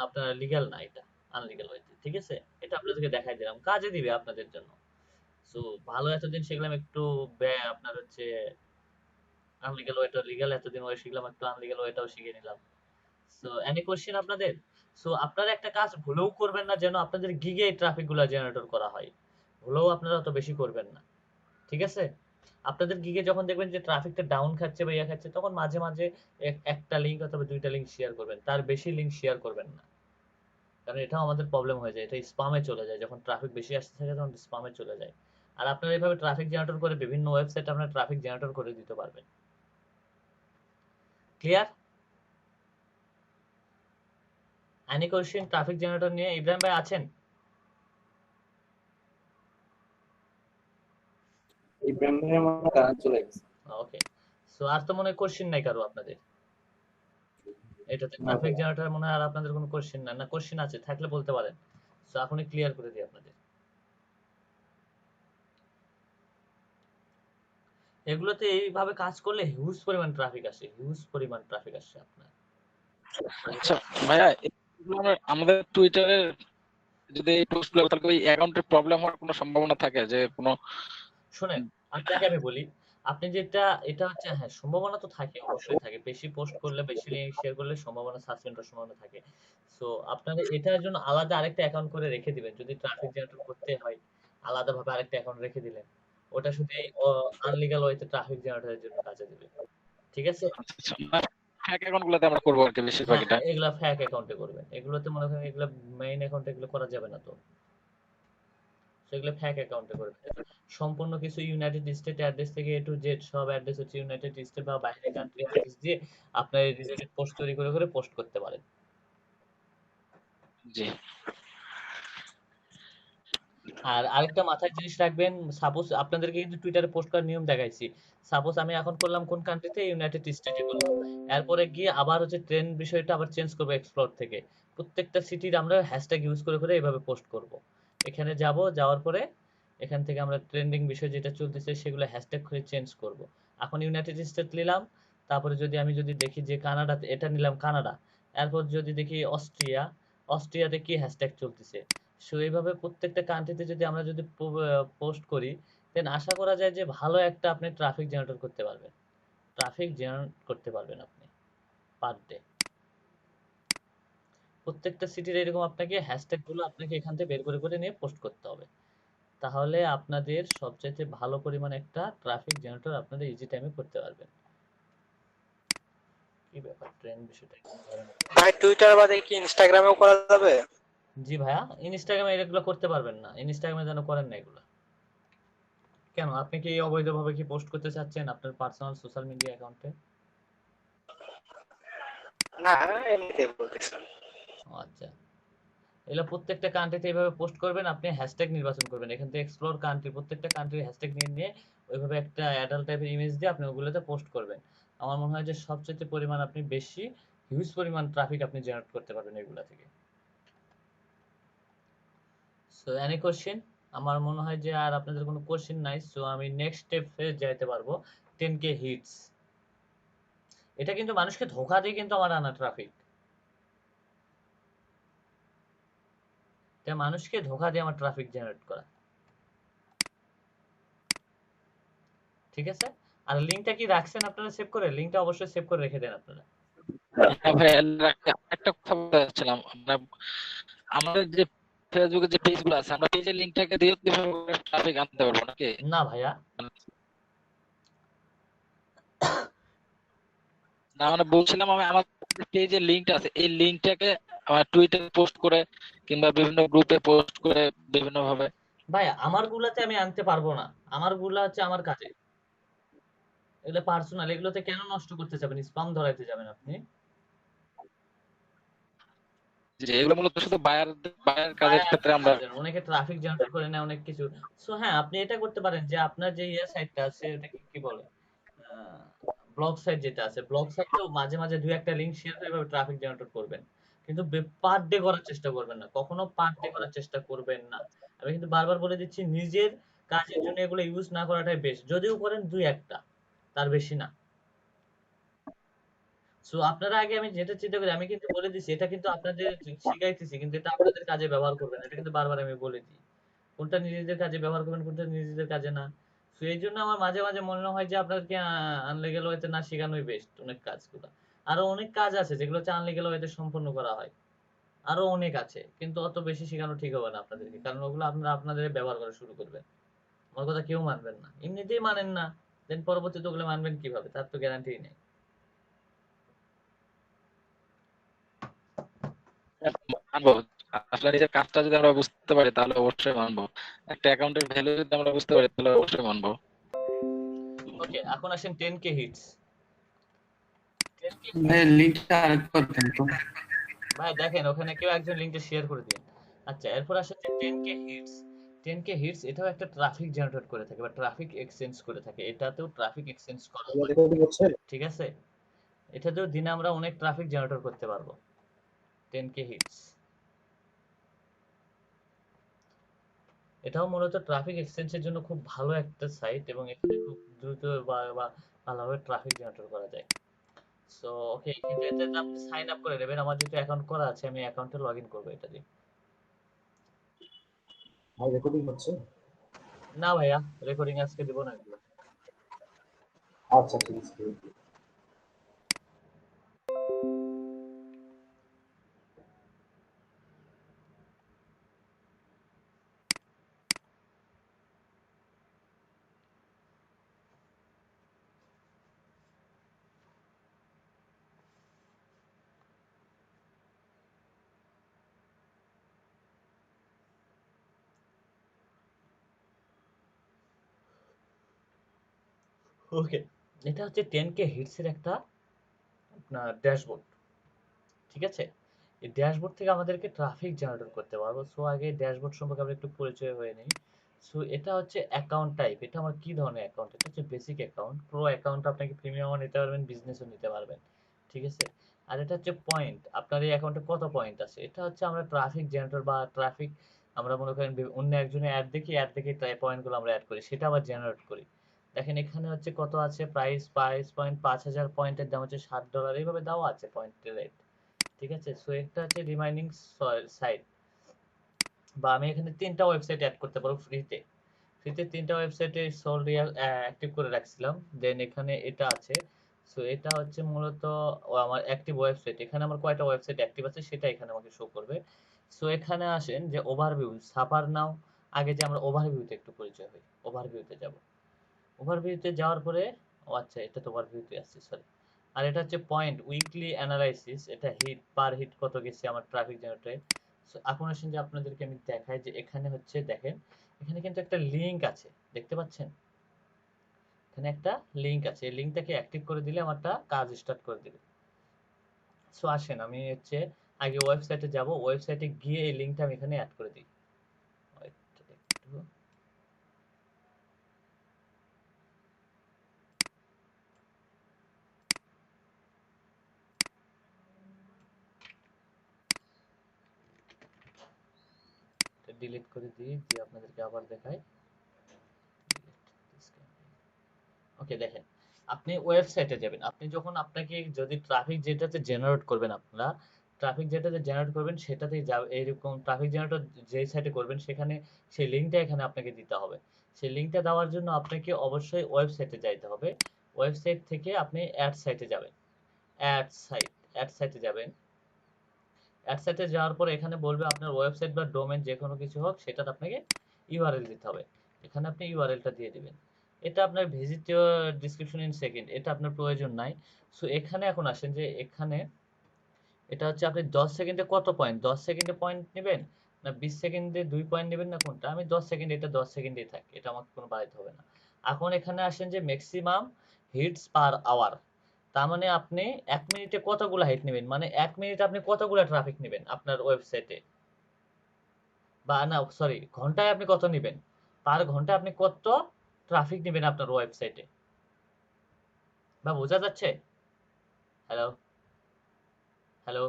আপনার লিগ্যাল না, এটা আনলিগ্যাল হয়েছে, ঠিক আছে? এটা আপনাদেরকে দেখাই দিলাম, কাজে দিবে আপনাদের জন্য। সো ভালো, এতদিন শিখলাম একটু আপনার হচ্ছে আনলিগ্যাল ওয়েটা লিগ্যাল, এতদিন ওয়ে শিখলাম একটু আনলিগ্যাল ওয়েটাও শিখে নিলাম। সো এনি কোশ্চেন আপনাদের? সো আপনারা একটা কাজ ভুলেও করবেন না যেন আপনাদের গিগে এই ট্রাফিক গুলা জেনারেটর করা হয়, ভুলেও আপনারা অত বেশি করবেন না, ঠিক আছে? আপনাদের গিগে যখন দেখবেন যে ট্রাফিকটা ডাউন খাচ্ছে বা ইয়া খাচ্ছে, তখন মাঝে মাঝে একটা লিঙ্ক অথবা দুইটা লিঙ্ক শেয়ার করবেন, তার বেশি লিঙ্ক শেয়ার করবেন না, কারণ এটাও আমাদের প্রবলেম হয়ে যায়, এটা স্পামে চলে যায়, যখন ট্রাফিক বেশি আসতে থাকে তখন স্পামে চলে যায়। আর আপনারা এইভাবে ট্রাফিক জেনারেটর করে বিভিন্ন ওয়েবসাইটে আপনারা ট্রাফিক জেনারেটর করে দিতে পারবেন। Clear? Any question traffic generator নিয়ে? ইব্রাহিম ভাই আছেন? ইব্রাহিম ভাই আমার কাজ চলে গেছে। ওকে, সো আর তো মনে হয় কোশ্চেন নাই কারো আপনাদের এটাতে, ট্রাফিক জেনারেটর মনে হয় আর আপনাদের কোনো কোশ্চেন নাই, না কোশ্চেন আছে থাকলে বলতে পারেন, সো এখনই ক্লিয়ার করে দিই আপনাদের। এগুলোতে এইভাবে কাজ করলে হিউজ পরিমাণ ট্রাফিক আসে আপনার। আচ্ছা ভাইয়া, এগুলো আমাদের টুইটারের যদি এই পোস্টগুলো তাহলে ওই অ্যাকাউন্টের প্রবলেম হওয়ার কোনো সম্ভাবনা থাকে যে কোনো? শুনেন আপনাকে আমি বলি, আপনি যেটা এটা হচ্ছে, হ্যাঁ সম্ভাবনা তো থাকে, অবশ্যই থাকে, বেশি পোস্ট করলে বেশি লিঙ্ক শেয়ার করলে সম্ভাবনা, সাসপেন্ডের সম্ভাবনা থাকে। সো আপনারা এটার জন্য আলাদা আরেকটা অ্যাকাউন্ট করে রেখে দিবেন, যদি ট্রাফিক জেনারেট করতে হয় আলাদাভাবে আরেকটা অ্যাকাউন্ট রেখে দিলেন, ওটা শুধু আনলিগাল ওয়েতে ট্রাফিক জেনারেটরের জন্য কাজে দিবে, ঠিক আছে? ফেক অ্যাকাউন্ট গুলোতে আমরা করবো আর কি বেশিরভাগ এটা। এগুলা ফেক অ্যাকাউন্টে করবেন, এগুলোতে মনে করেন এগুলা মেইন অ্যাকাউন্টে এগুলো করা যাবে না, তো সেগুলো ফেক অ্যাকাউন্টে করবেন। সম্পূর্ণ কিছু ইউনাইটেড স্টেট অ্যাড্রেস থেকে এ টু জেড সব অ্যাড্রেস হচ্ছে ইউনাইটেড স্টেট বা বাইরের কান্ট্রি অ্যাড্রেস দিয়ে আপনার রিলেটেড পোস্ট তৈরি করে পোস্ট করতে পারেন। জি আর আরেকটা মাথায় জিনিস রাখবেন, সাপোজ আপনাদেরকে কিন্তু টুইটারে পোস্ট করার নিয়ম দেখাইছি। সাপোজ আমি এখন করলাম কোন কান্ট্রিতে, ইউনাইটেড স্টেটে করলাম, এরপরে গিয়ে আবার হচ্ছে ট্রেন বিষয়টা আবার চেঞ্জ করবো এক্সপ্লোর থেকে। প্রত্যেকটা সিটির আমরা হ্যাশট্যাগ ইউজ করে করে এইভাবে পোস্ট করব। এখানে যাব, যাওয়ার পরে এখান থেকে আমরা ট্রেন্ডিং বিষয় যেটা চলতেছে সেগুলো হ্যাশট্যাগ করে চেঞ্জ করব। এখন ইউনাইটেড স্টেট নিলাম, তারপরে যদি দেখি যে কানাডাতে, এটা নিলাম কানাডা। এরপর যদি দেখি অস্ট্রিয়া, অস্ট্রিয়াতে কি হ্যাশট্যাগ চলতেছে। সো এইভাবে প্রত্যেকটা কান্ট্রিতে যদি আমরা যদি পোস্ট করি, দেন আশা করা যায় যে ভালো একটা আপনি ট্রাফিক জেনারেট করতে পারবেন। ট্রাফিক জেনারেট করতে পারবেন আপনি পার ডে। প্রত্যেকটা সিটির এরকম আপনাকে হ্যাশট্যাগ গুলো আপনাকে এখান থেকে বের করে করে নিয়ে পোস্ট করতে হবে। তাহলে আপনাদের সবচাইতে ভালো পরিমাণে একটা ট্রাফিক জেনারেটর আপনাদের ইজি টাইমে করতে পারবেন। কি ব্যাপার, ট্রেন বিষয়টা একটু ধরেন। ভাই টুইটার বাদে কি ইনস্টাগ্রামেও করা যাবে? জি ভাইয়া, ইনস্টাগ্রামে এগুলো করতে পারবেন না, ইনস্টাগ্রামে যেন করেন না এগুলো। কেন, আপনি কি অবৈধভাবে কি পোস্ট করতে চাচ্ছেন আপনার পার্সোনাল সোশ্যাল মিডিয়া অ্যাকাউন্টে? না, এমনিতেই বলতেছি। আচ্ছা, এগুলো প্রত্যেকটা কান্ট্রিতে এইভাবে পোস্ট করবেন, আপনি হ্যাশট্যাগ নির্বাচন করবেন এখান থেকে এক্সপ্লোর কান্ট্রি, প্রত্যেকটা কান্ট্রির হ্যাশট্যাগ নিয়ে নিয়ে ওইভাবে একটা অ্যাডাল্ট টাইপের ইমেজ দিয়ে আপনি ওগুলোতে পোস্ট করবেন। আমার মনে হয় যে সবচেয়ে পরিমাণ আপনি বেশি হিউজ পরিমাণ ট্রাফিক আপনি জেনারেট করতে পারবেন এগুলা থেকে। So any question? আমার মনে হয় যে আর আপনাদের কোনো কোশ্চেন নাই, সো আমি নেক্সট স্টেপে যাইতে পারবো। 10K হিটস, এটা কিন্তু মানুষকে ধোঁকা দিয়ে কিন্তু আমার আনা ট্রাফিক। এটা মানুষকে ধোঁকা দিয়ে আমার ট্রাফিক জেনারেট করা, ঠিক আছে? আর লিংকটা কি রাখছেন আপনারা সেভ করে? লিংকটা অবশ্যই সেভ করে রেখে দেন আপনারা। হ্যাঁ ভাই, একটা কথা বলতে চাচ্ছিলাম, মানে আমাদের যে ফেসবুকে যে পেজ গুলো আছে, আমরা পেজের লিংকটাকে দিয়ে ট্রাফিক আনতে পারবো নাকি? না ভাইয়া, না মানে বলছিলাম, আমি আমার পেজের লিংকটা আছে, এই লিংকটাকে আমার টুইটারে পোস্ট করে কিংবা বিভিন্ন গ্রুপে পোস্ট করে বিভিন্ন ভাবে। ভাইয়া আমার গুলাতে আমি আনতে পারবো না, আমার গুলা হচ্ছে আমার কাজে, এগুলো পার্সোনাল, এগুলোতে কেন নষ্ট করতে যাবেন, স্পাম ধরাইতে যাবেন আপনি? যে এগুলো মূলত শুধু বায়ার বায়ার কাজের ক্ষেত্রে আমরা। অনেকে ট্রাফিক জেনারেট করে নেয় অনেক কিছু। সো হ্যাঁ, আপনি এটা করতে পারেন যে আপনার যে সাইটটা আছে ওটাকে কি বলে, ব্লগ সাইট যেটা আছে, ব্লগ সাইটেও মাঝে মাঝে দুই একটা লিংক শেয়ার করে এভাবে ট্রাফিক জেনারেট করবেন। কিন্তু পার ডে করার চেষ্টা করবেন না, কখনো পার ডে করার চেষ্টা করবেন না। আমি কিন্তু বারবার বলে দিচ্ছি, নিজের কাজের জন্য এগুলো ইউজ না করাটাই বেস্ট, যদিও করেন দুই একটা, তার বেশি না। সো আপনারা আগে, আমি যেটা চিন্তা করি, আমি কিন্তু বলে দিচ্ছি, এটা কিন্তু আপনাদের শিখাইতেছি, কিন্তু এটা আপনাদের কাজে ব্যবহার করবেন, এটা কিন্তু বারবার আমি বলে দিই। কোনটা নিজেদের কাজে ব্যবহার করবেন, কোনটা নিজেদের কাজে না। তো এই জন্য আমার মাঝে মাঝে মনে হয় যে আপনাদেরকে আনলিগ্যাল ওয়েতে না শেখানোই বেস্ট অনেক কাজগুলো। আরো অনেক কাজ আছে যেগুলো হচ্ছে আনলিগ্যাল ওয়েতে সম্পন্ন করা হয়, আরো অনেক আছে, কিন্তু অত বেশি শেখানো ঠিক হবে না আপনাদেরকে, কারণ ওগুলো আপনারা আপনাদের ব্যবহার করা শুরু করবেন। আমার কথা কেউ মানবেন না, এমনিতেই মানেন না, দেন পরবর্তীতে ওগুলো মানবেন কিভাবে, তার তো গ্যারান্টি নেই। মানবো, আসলে নিজের কাজটা যদি আমরা বুঝতে পারি তাহলে অবশ্যই মানবো, একটা অ্যাকাউন্টের ভ্যালু যদি আমরা বুঝতে পারি তাহলে অবশ্যই মানবো। ওকে, এখন আসেন 10K হিটস। ভাই লিংকটা আরেকবার দেন তো। ভাই দেখেন ওখানে কেউ একজন লিংকটা শেয়ার করে দিন। আচ্ছা, এরপর আসে যে 10K হিটস। 10K হিটস এটাও একটা ট্রাফিক জেনারেট করে থাকে বা ট্রাফিক এক্সচেঞ্জ করে থাকে, এটাতেও ট্রাফিক এক্সচেঞ্জ করা হয়, ঠিক আছে? এটাতেও দিনে আমরা অনেক ট্রাফিক জেনারেট করতে পারবো। 10K হিটস এটাও মূলত ট্রাফিক এক্সচেঞ্জের জন্য খুব ভালো একটা সাইট, এবং এখানে খুব দ্রুত বা ভালোভাবে ট্রাফিক জেনারেট করা যায়। সো ওকে, কিন্তু এটাতে আপনি সাইন আপ করে নেবেন, আমার যেহেতু অ্যাকাউন্ট করা আছে আমি অ্যাকাউন্টে লগ ইন করবো এটা দিয়ে। ভাই রেকর্ডিং হচ্ছে? না ভাইয়া, রেকর্ডিং আজকে দিব না এগুলো। আচ্ছা ঠিক আছে। ওকে, এটা হচ্ছে 10K হিটস এর একটা আপনার ড্যাশবোর্ড, ঠিক আছে? এই ড্যাশবোর্ড থেকে আমাদেরকে ট্রাফিক জেনারেট করতে পারবো। সো আগে ড্যাশবোর্ড সম্পর্কে আমরা একটু পরিচয় হয়ে নিই। সো এটা হচ্ছে অ্যাকাউন্ট টাইপ। এটা আমার কি ধরনের অ্যাকাউন্ট? এটা হচ্ছে বেসিক অ্যাকাউন্ট। প্রো অ্যাকাউন্ট আপনাকে প্রিমিয়ামও নিতে পারবেন, বিজনেসও নিতে পারবেন। ঠিক আছে? আর এটা হচ্ছে পয়েন্ট। আপনার এই অ্যাকাউন্টে কত পয়েন্ট আছে? এটা হচ্ছে আমরা ট্রাফিক জেনারেটর বা ট্রাফিক, আমরা মনে করেন অন্য একজনের অ্যাড দেখে পয়েন্টগুলো আমরা অ্যাড করি, সেটা আবার জেনারেট করি। দেখেন এখানে হচ্ছে কত আছে, প্রাইস পয়েন্ট 5000 পয়েন্টের দাম হচ্ছে $60, এইভাবে দেওয়া আছে পয়েন্টের রেট। ঠিক আছে? সো এটা হচ্ছে রিমাইনিং সাইট, বা আমি এখানে 3টা ওয়েবসাইট অ্যাড করতে পারবো ফ্রিতে। 3টা ওয়েবসাইটে সোল রিয়াল অ্যাক্টিভ করে রাখছিলাম। দেন এখানে এটা আছে। সো এটা হচ্ছে মূলত আমার অ্যাক্টিভ ওয়েবসাইট। এখানে আমার কয়টা ওয়েবসাইট অ্যাক্টিভ আছে সেটা এখানে আমাকে শো করবে। সো এখানে আসেন যে ওভারভিউ, সাফার নাও। আগে যে আমরা ওভারভিউতে একটু পরিচয় হই, ওভারভিউতে যাব। ওভারভিউতে যাওয়ার পরে, ও আচ্ছা এটা তো ওভারভিউতে আসছে, সরি। আর এটা হচ্ছে পয়েন্ট উইকলি অ্যানালাইসিস, এটা হিট পার হিট কত গেছে আমার ট্রাফিক জেনারেটরে। সো এখন আসেন যে আপনাদেরকে আমি দেখাই যে এখানে হচ্ছে দেখেন, এখানে কিন্তু একটা লিংক আছে, দেখতে পাচ্ছেন? এখানে একটা লিংক আছে, এই লিংকটাকে অ্যাক্টিভ করে দিলে আমারটা কাজ স্টার্ট করে দিবে। সো আসেন আমি হচ্ছে আগে ওয়েবসাইটে যাব, ওয়েবসাইটে গিয়ে এই লিংকটা আমি এখানে অ্যাড করে দিই। Wait, একটু ডিলিট করে দিই, দিয়ে আপনাদেরকে আবার দেখাই। ওকে, দেখেন আপনি ওয়েবসাইটে যাবেন। আপনি যখন আপনাকে যদি ট্রাফিক যেটাতে জেনারেট করবেন, আপনারা ট্রাফিক যেটাতে জেনারেট করবেন সেটাতেই যাবে। এইরকম ট্রাফিক জেনারেটর যেই সাইটে করবেন সেখানে সেই লিঙ্কটা এখানে আপনাকে দিতে হবে। সেই লিঙ্কটা দেওয়ার জন্য আপনাকে অবশ্যই ওয়েবসাইটে যাইতে হবে। ওয়েবসাইট থেকে আপনি অ্যাড সাইটে যাবেন। অ্যাড সাইটে যাবেন। অ্যাড সাইটে যাওয়ার পর এখানে বলবে আপনার ওয়েবসাইট বা ডোমেন যে কোনো কিছু হোক, সেটাতে আপনাকে ইউআরএল দিতে হবে। এখানে আপনি ইউআরএলটা দিয়ে দিবেন। এটা আপনার ভিজিট ডিসক্রিপশন ইন সেকেন্ড, এটা আপনার প্রয়োজন নাই। সো এখানে এখন আসেন যে এখানে এটা হচ্ছে আপনি 10 সেকেন্ডে কত পয়েন্ট, 10 সেকেন্ডে পয়েন্ট নেবেন না 20 সেকেন্ডে 2 পয়েন্ট নেবেন, না কোনটা? আমি 10 সেকেন্ড, এটা 10 সেকেন্ডেই থাকে, এটা আমাকে কোনো বাড়াইতে হবে না। এখন এখানে আসেন যে ম্যাক্সিমাম হিটস পার আওয়ার, তার মানে আপনি 1 মিনিটে কতগুলা হিট নেবেন, মানে 1 মিনিটে আপনি কতগুলা ট্রাফিক নেবেন আপনার ওয়েবসাইটে, বা না সরি, ঘন্টায় আপনি কত নেবেন, পার ঘন্টায় আপনি কত ট্রাফিক নেবেন আপনার ওয়েবসাইটে। বা বোঝা যাচ্ছে? হ্যালো হ্যালো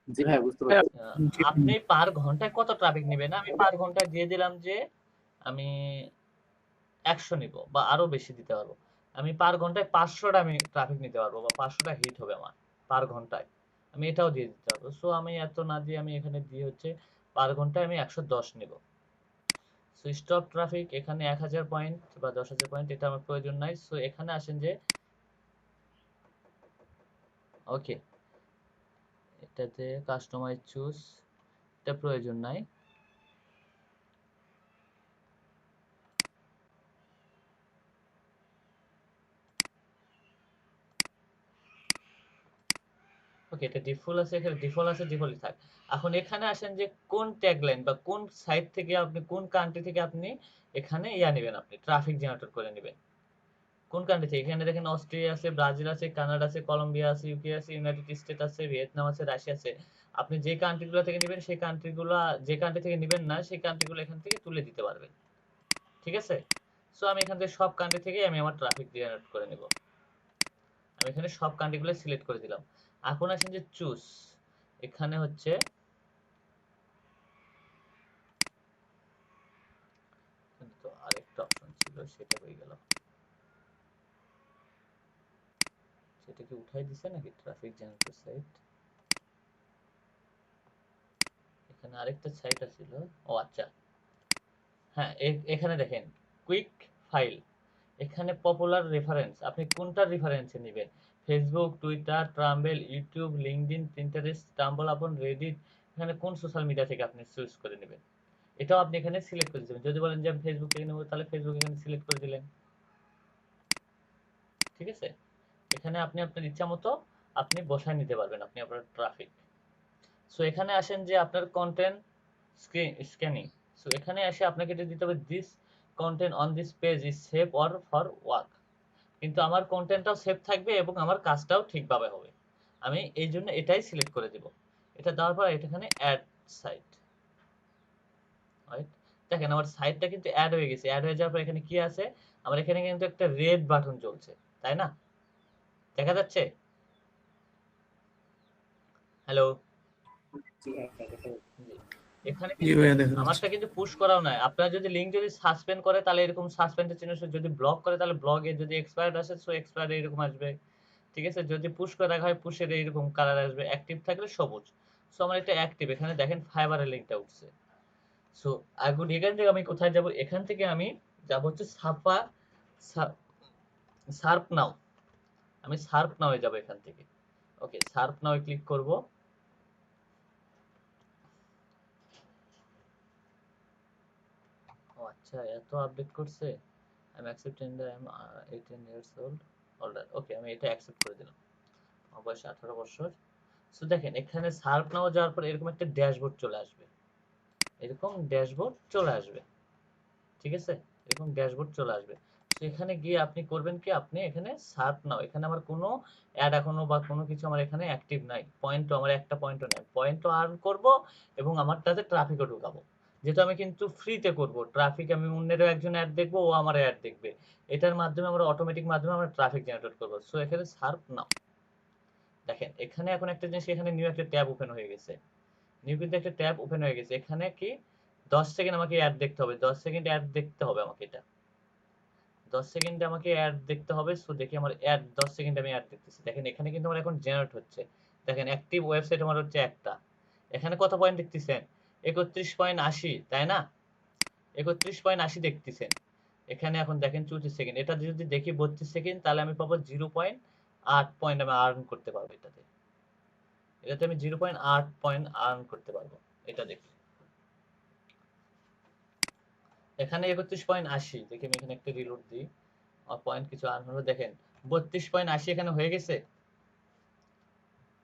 জি ভাই, বুঝতে পারছি। আপনি পার ঘন্টায় কত ট্রাফিক নেবেন? আমি পার ঘন্টায় দিয়ে দিলাম যে আমি 100 নিব, বা আরো বেশি দিতে পারবো। আমি পার ঘন্টায় 500টা আমি ট্রাফিক নিতে পারবো, বা 500টা হিট হবে আমার পার ঘন্টায়, আমি এটাও দিয়ে দিতে পারবো। সো আমি এত না দিয়ে আমি এখানে দিয়ে হচ্ছে পার ঘন্টায় আমি 110 নিব। সো স্টপ ট্রাফিক, এখানে 1000 পয়েন্ট বা 10,000 পয়েন্ট, এটা আমার প্রয়োজন নাই। সো এখানে আসেন যে ওকে, এটাতে কাস্টমাইজ চুজ, এটা প্রয়োজন নাই। ওকে, এটা ডিফল্ট আছে, এখানে ডিফল্ট আছে, ডিফল্টই থাক। এখন এখানে আসেন যে কোন ট্যাগলাইন বা কোন সাইট থেকে আপনি, কোন কান্ট্রি থেকে আপনি এখানে নেবেন, আপনি ট্রাফিক জেনারেট করে নেবেন কোন কান্ট্রি থেকে। এখানে দেখেন অস্ট্রেলিয়া আছে, ব্রাজিল আছে, কানাডা আছে, কলম্বিয়া আছে, ইউকে আছে, ইউনাইটেড স্টেট আছে, ভিয়েতনাম আছে, রাশিয়া আছে। আপনি যে কান্ট্রিগুলো থেকে নেবেন সেই কান্ট্রিগুলো, যে কান্ট্রি থেকে নেবেন না সেই কান্ট্রিগুলো এখান থেকে তুলে দিতে পারবেন। ঠিক আছে? সো আমি এখান থেকে সব কান্ট্রি থেকে আমি আমার ট্রাফিক জেনারেট করে নেব। আমি এখানে সব কান্ট্রিগুলো সিলেক্ট করে দিলাম। এখন আসেন যে চুজ, এখানে হচ্ছে তো আরেকটা অপশন ছিল, সেটা হয়ে গেল, সেটা কি উঠাই দিছে নাকি ট্রাফিক জেনারেটর সাইট? এখানে আরেকটা সাইট ছিল, ও আচ্ছা হ্যাঁ, এখানে দেখেন কুইক ফাইল, এখানে পপুলার রেফারেন্স, আপনি কোনটার রেফারেন্সে নেবেন? Facebook, Twitter, Tumblr, YouTube, LinkedIn, Pinterest, StumbleUpon, Reddit, এখানে কোন সোশ্যাল মিডিয়া থেকে আপনি চুজ করে নেবেন, এটাও আপনি এখানে সিলেক্ট করে দিবেন। যদি বলেন যে আমি ফেসবুক থেকে নেবো, তাহলে ফেসবুক এখানে সিলেক্ট করে দিলেন। ঠিক আছে? এখানে আপনি আপনার ইচ্ছা মতো আপনি বসায় নিতে পারবেন আপনি আপনার ট্রাফিক। সো এখানে আসেন যে আপনার কন্টেন্ট স্ক্যানিং। সো এখানে এসে আপনাকে এটা দিতে হবে, this content on this page is save or for work. কিন্তু আমার কন্টেন্টটাও সেভ থাকবে এবং আমার কাজটাও ঠিকভাবে হবে। আমি এই জন্য এটাই সিলেক্ট করে দিব। এটা দেওয়ার পর এখানে অ্যাড সাইট, রাইট? দেখেন আমার সাইটটা কিন্তু অ্যাড হয়ে গেছে। অ্যাড হয়ে যাওয়ার পর এখানে কি আছে, আমার এখানে কিন্তু একটা রেড বাটন চলছে, তাই না? দেখা যাচ্ছে? হ্যালো, এখানে আমারটা কিন্তু পুশ করাও নাই। আপনার যদি লিংক যদি সাসপেন্ড করে তাহলে এরকম সাসপেন্ডের চিহ্ন আসবে, যদি ব্লক করে তাহলে ব্লকে, যদি এক্সপায়ার্ড আসে সো এক্সপায়ার্ড এরকম আসবে, ঠিক আছে? যদি পুশ করে রাখা হয় পুশের এইরকম কালার আসবে, অ্যাক্টিভ থাকলে সবুজ। সো আমার এটা অ্যাক্টিভ, এখানে দেখেন ফাইবারের লিংকটা উঠছে। সো এখন এখান থেকে আমি কোথায় যাব? এখান থেকে আমি যাব হচ্ছে সার্প নাও। আমি সার্প নাও যাব এখান থেকে। ওকে, সার্প নাও ক্লিক করব। ও আচ্ছা, এত আপডেট করছে। আমি accept in the I am 18 years old alright. Okay, আমি এটা অ্যাকসেপ্ট করে দিলাম। আমার বয়স 18 বছর। সো দেখেন এখানে সার্প নাও যাওয়ার পর এরকম একটা ড্যাশবোর্ড চলে আসবে, এরকম ড্যাশবোর্ড চলে আসবে, ঠিক আছে? এরকম ড্যাশবোর্ড চলে আসবে। সো এখানে গিয়ে আপনি করবেন কি, আপনি এখানে সার্প নাও, এখানে আমার কোনো অ্যাড এখনো বা কোনো কিছু আমার এখানে অ্যাক্টিভ নাই, পয়েন্টও আমার একটা পয়েন্টও নাই। পয়েন্টও আর্ন করব এবং আমারটাতে ট্রাফিকও ঢুকাবো, যেহেতু আমি কিন্তু ফ্রিতে করব। ট্রাফিক আমি অন্যেরও একজন অ্যাড দেখবো, ও আমার অ্যাড দেখবে, এটার মাধ্যমে আমরা অটোমেটিক মাধ্যমে আমরা ট্রাফিক জেনারেট করবো। সো এখানে সার্প নাও। দেখেন এখানে এখন একটা জিনিস, এখানে নিউ একটা ট্যাব ওপেন হয়ে গেছে, নিউ কিন্তু একটা ট্যাব ওপেন হয়ে গেছে। এখানে কি 10 সেকেন্ড আমাকে অ্যাড দেখতে হবে, 10 সেকেন্ড অ্যাড দেখতে হবে আমাকে, এটা 10 সেকেন্ডে আমাকে অ্যাড দেখতে হবে। সো দেখি আমার অ্যাড 10 সেকেন্ড আমি অ্যাড দেখতেছি। দেখেন এখানে কিন্তু আমার এখন জেনারেট হচ্ছে। দেখেন অ্যাক্টিভ ওয়েবসাইট আমার হচ্ছে একটা। এখানে কত পয়েন্ট দেখতেছেন? 31.80, তাই না? 31.80 দেখতেছেন। এখানে এখন দেখেন 34 সেকেন্ড। এটা যদি দেখি 32 সেকেন্ড, তাহলে আমি পাবো 0.8 পয়েন্ট আমি আর্ন করতে পারবো এটাতে। এটাতে আমি 0.8 পয়েন্ট আর্ন করতে পারবো এটা দেখি। এখানে 31.80 দেখি, আমি এখানে একটা রিলোড দিই, আমার পয়েন্ট কিছু আর্ন হলো। দেখেন 32.80 এখানে হয়ে গেছে।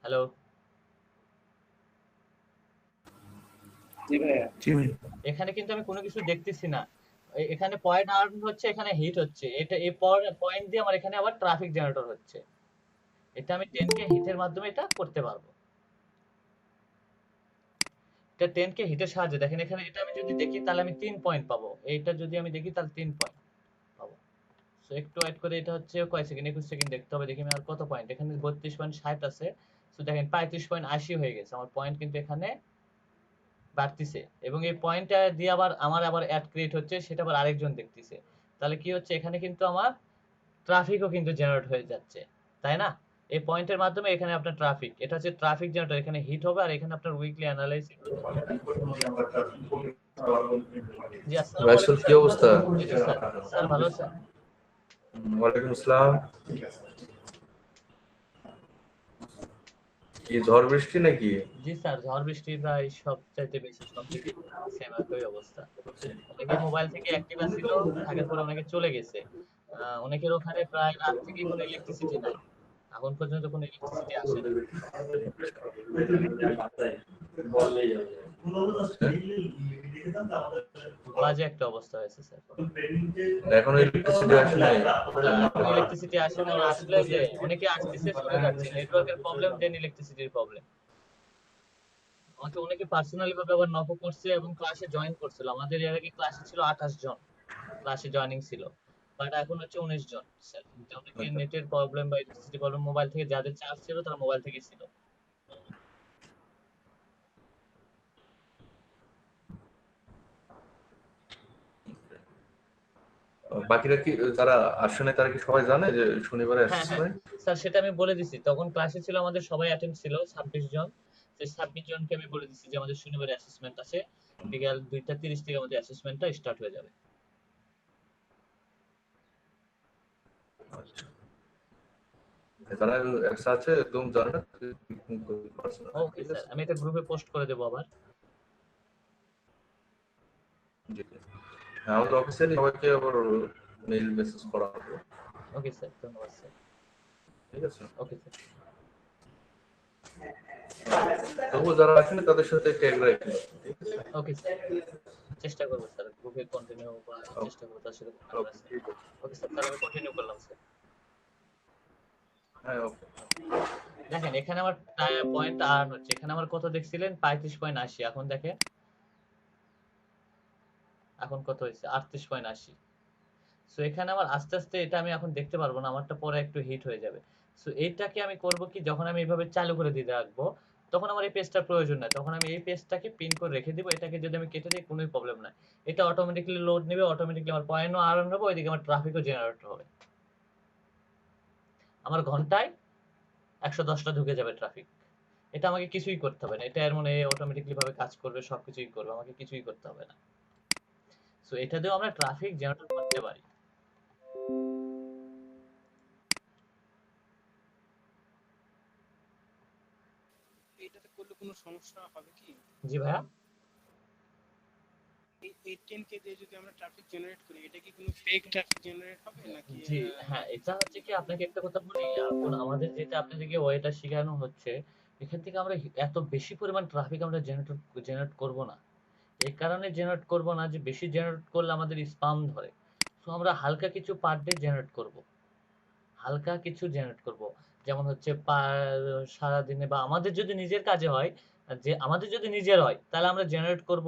হ্যালো, এখানে কিন্তু আমি কোনো কিছু দেখতেছি না। এখানে পয়েন্ট আর্ন হচ্ছে, এখানে হিট হচ্ছে, এটা এই পয়েন্ট দিয়ে আমার এখানে আবার ট্রাফিক জেনারেটর হচ্ছে। এটা আমি 10K হিটের মাধ্যমে এটা করতে পারবো। এটা 10K হিটের সাহায্যে দেখেন এখানে এটা আমি যদি দেখি তাহলে আমি 3 পয়েন্ট পাবো। এইটা যদি আমি দেখি তাহলে 3 পয়েন্ট পাবো। সো একটু ওয়েট করে, এটা হচ্ছে কয় সেকেন্ড? 21 সেকেন্ড দেখতে হবে। দেখি আমি আর কত পয়েন্ট, এখানে 32.60 আছে। সো দেখেন 35.80 হয়ে গেছে আমার পয়েন্ট, কিন্তু এখানে বাড়তিছে এবং এই পয়েন্টটা দিয়ে আবার আমার আবার অ্যাড ক্রিয়েট হচ্ছে, সেটা আবার আরেকজন দেখতেছে। তাহলে কি হচ্ছে, এখানে কিন্তু আমার ট্রাফিকও কিন্তু জেনারেট হয়ে যাচ্ছে, তাই না? এই পয়েন্টের মাধ্যমে এখানে আপনার ট্রাফিক, এটা হচ্ছে ট্রাফিক জেনারেটর, এখানে হিট হবে আর এখানে আপনার উইকলি অ্যানালাইসিস। জি, আসসালামু আলাইকুম কি অবস্থা? জি স্যার, স্যার ভালো আছেন? ওয়ালাইকুম আসসালাম। কি ঝড় বৃষ্টি নাকি? জি স্যার, ঝড় বৃষ্টি প্রায় সব চাইতে বেশি, সব দিকে সেম একই অবস্থা। অনেকে মোবাইল থেকে অ্যাক্টিভ আছিল, থাকার পরে অনেকে চলে গেছে। অনেকের ওখানে প্রায় রাত থেকে কোনো ইলেকট্রিসিটি নাই, এখন পর্যন্ত কোনো ইলেকট্রিসিটি আসে না। বাজে একটা অবস্থা হয়েছে স্যার। এখনো ইলেকট্রিসিটি আসে নাই? ইলেকট্রিসিটি আসে না, আসলে যে অনেকে আসতেছে চলে যাচ্ছে, নেটওয়ার্কের প্রবলেম দেন ইলেকট্রিসিটির প্রবলেম। আমাকে অনেকে পার্সোনালি ভাবে আবার নক করছে এবং ক্লাসে জয়েন করছিল। আমাদের এর আগে ক্লাসে ছিল 28 জন, ক্লাসে জয়েনিং ছিল, বাট এখন হচ্ছে 19 জন স্যার। অনেকে নেটের প্রবলেম বা ইলেকট্রিসিটি প্রবলেম, মোবাইল থেকে যাদের চার্জ ছিল তারা মোবাইল থেকে ছিল। বাকিরা কি যারা আসে নাই তারা কি সবাই জানে যে শনিবারে হ্যাঁ আসছে? হ্যাঁ স্যার, সেটা আমি বলে দিছি। তখন ক্লাসে ছিল আমাদের সবাই অ্যাটেন্ড ছিল 26 জন। সেই 26 জনকে আমি বলে দিছি যে আমাদের শনিবারে অ্যাসেসমেন্ট আছে, বিকাল 2:30 থেকে আমাদের অ্যাসেসমেন্টটা স্টার্ট হয়ে যাবে। যারা একসাথে আছে একদম জানে না। ওকে স্যার, আমি এটা গ্রুপে পোস্ট করে দেব আবার। হ্যাঁ, আমাদের অফিসের সবাইকে আবার মেইল মেসেজ করা হবে। ওকে স্যার, ধন্যবাদ স্যার। ঠিক আছে, ওকে স্যার। তবু যারা আসেনি তাদের সাথে ট্যাগ রাখবেন। ওকে স্যার, চেষ্টা করবো স্যার, গ্রুপে কন্টিনিউ করার চেষ্টা করবো তার সাথে কথা বলার স্যার। ওকে স্যার, তাহলে আমি কন্টিনিউ করলাম স্যার। হ্যাঁ, ওকে। দেখেন এখানে আমার পয়েন্ট আর্ন হচ্ছে, এখানে আমার কত দেখছিলেন 35.80, এখন দেখেন এখন কত হয়েছে 38.80। সো এখানে আমার আস্তে আস্তে এটা আমি এখন দেখতে পারবো না, আমারটা পরে একটু হিট হয়ে যাবে। সো এইটাকে আমি করব কি, যখন আমি এইভাবে চালু করে দিয়ে রাখবো তখন আমার এই পেজটার প্রয়োজন নাই, তখন আমি এই পেজটাকে পিন করে রেখে দিব। এটাকে যদি আমি কেটে দিই কোনো প্রবলেম নাই, এটা অটোমেটিক্যালি লোড নেবে, অটোমেটিক্যালি আমার পয়েন্টও আর্ন হবে, ওইদিকে আমার ট্রাফিকও জেনারেট হবে। আমার ঘন্টায় 110টা ঢুকে যাবে ট্রাফিক। এটা আমাকে কিছুই করতে হবে না, এটা এর মনে অটোমেটিক্যালি ভাবে কাজ করবে, সবকিছুই করবে, আমাকে কিছুই করতে হবে না। সো এটা দিয়েও আমরা ট্রাফিক জেনারেট করতে পারি। এটাতে করলে কোনো সমস্যা হবে কি? জি ভাইয়া, এই 10K দিয়ে যদি আমরা ট্রাফিক জেনারেট করি, এটা কি কোনো ফেক ট্রাফিক জেনারেট হবে নাকি? জি হ্যাঁ, এটা হচ্ছে কি আপনাকে একটা কথা বলি, এখন আমাদের যেটা আপনাদেরকে ওয়েটা শেখানো হচ্ছে, এখান থেকে আমরা এত বেশি পরিমাণ ট্রাফিক আমরা জেনারেট করব না। এই কারণে জেনারেট করব না যে বেশি জেনারেট করলে আমাদের স্পাম ধরে। সো আমরা হালকা কিছু পার ডে জেনারেট করব, হালকা কিছু জেনারেট করব। যেমন হচ্ছে সারা দিনে বা আমাদের যদি নিজের কাজে হয়, যে আমাদের যদি নিজের হয় তাহলে আমরা জেনারেট করব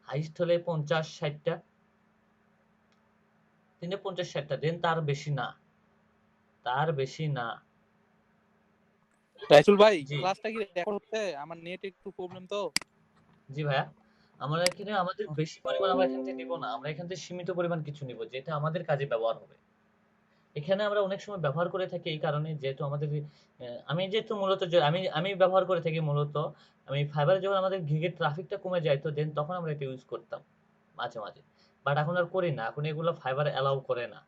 হাইস্ট হলে 50-60টা, দিনে 50-60টা, দেন তার বেশি না, তার বেশি না। রাইসুল ভাই, জি ক্লাসটা কি রেকর্ড হচ্ছে? আমার নেট একটু প্রবলেম তো। জি ভাইয়া, আমরা এখানে আমাদের বেশি পরিমাণ আমরা এখান থেকে নিব না, আমরা এখান থেকে সীমিত পরিমাণ কিছু নিব যেটা আমাদের কাজে ব্যবহার হবে। এখানে আমরা অনেক সময় ব্যবহার করে থাকি এই কারণে, যেহেতু আমাদের আমি যেহেতু মূলত আমি ব্যবহার করে থাকি মূলত, আমি ফাইবারে যখন আমাদের গিগের ট্রাফিকটা কমে যায় তো দেন তখন আমরা এটা ইউজ করতাম মাঝে মাঝে, বাট এখন আর করি না, এখন এগুলো ফাইবার অ্যালাউ করে না।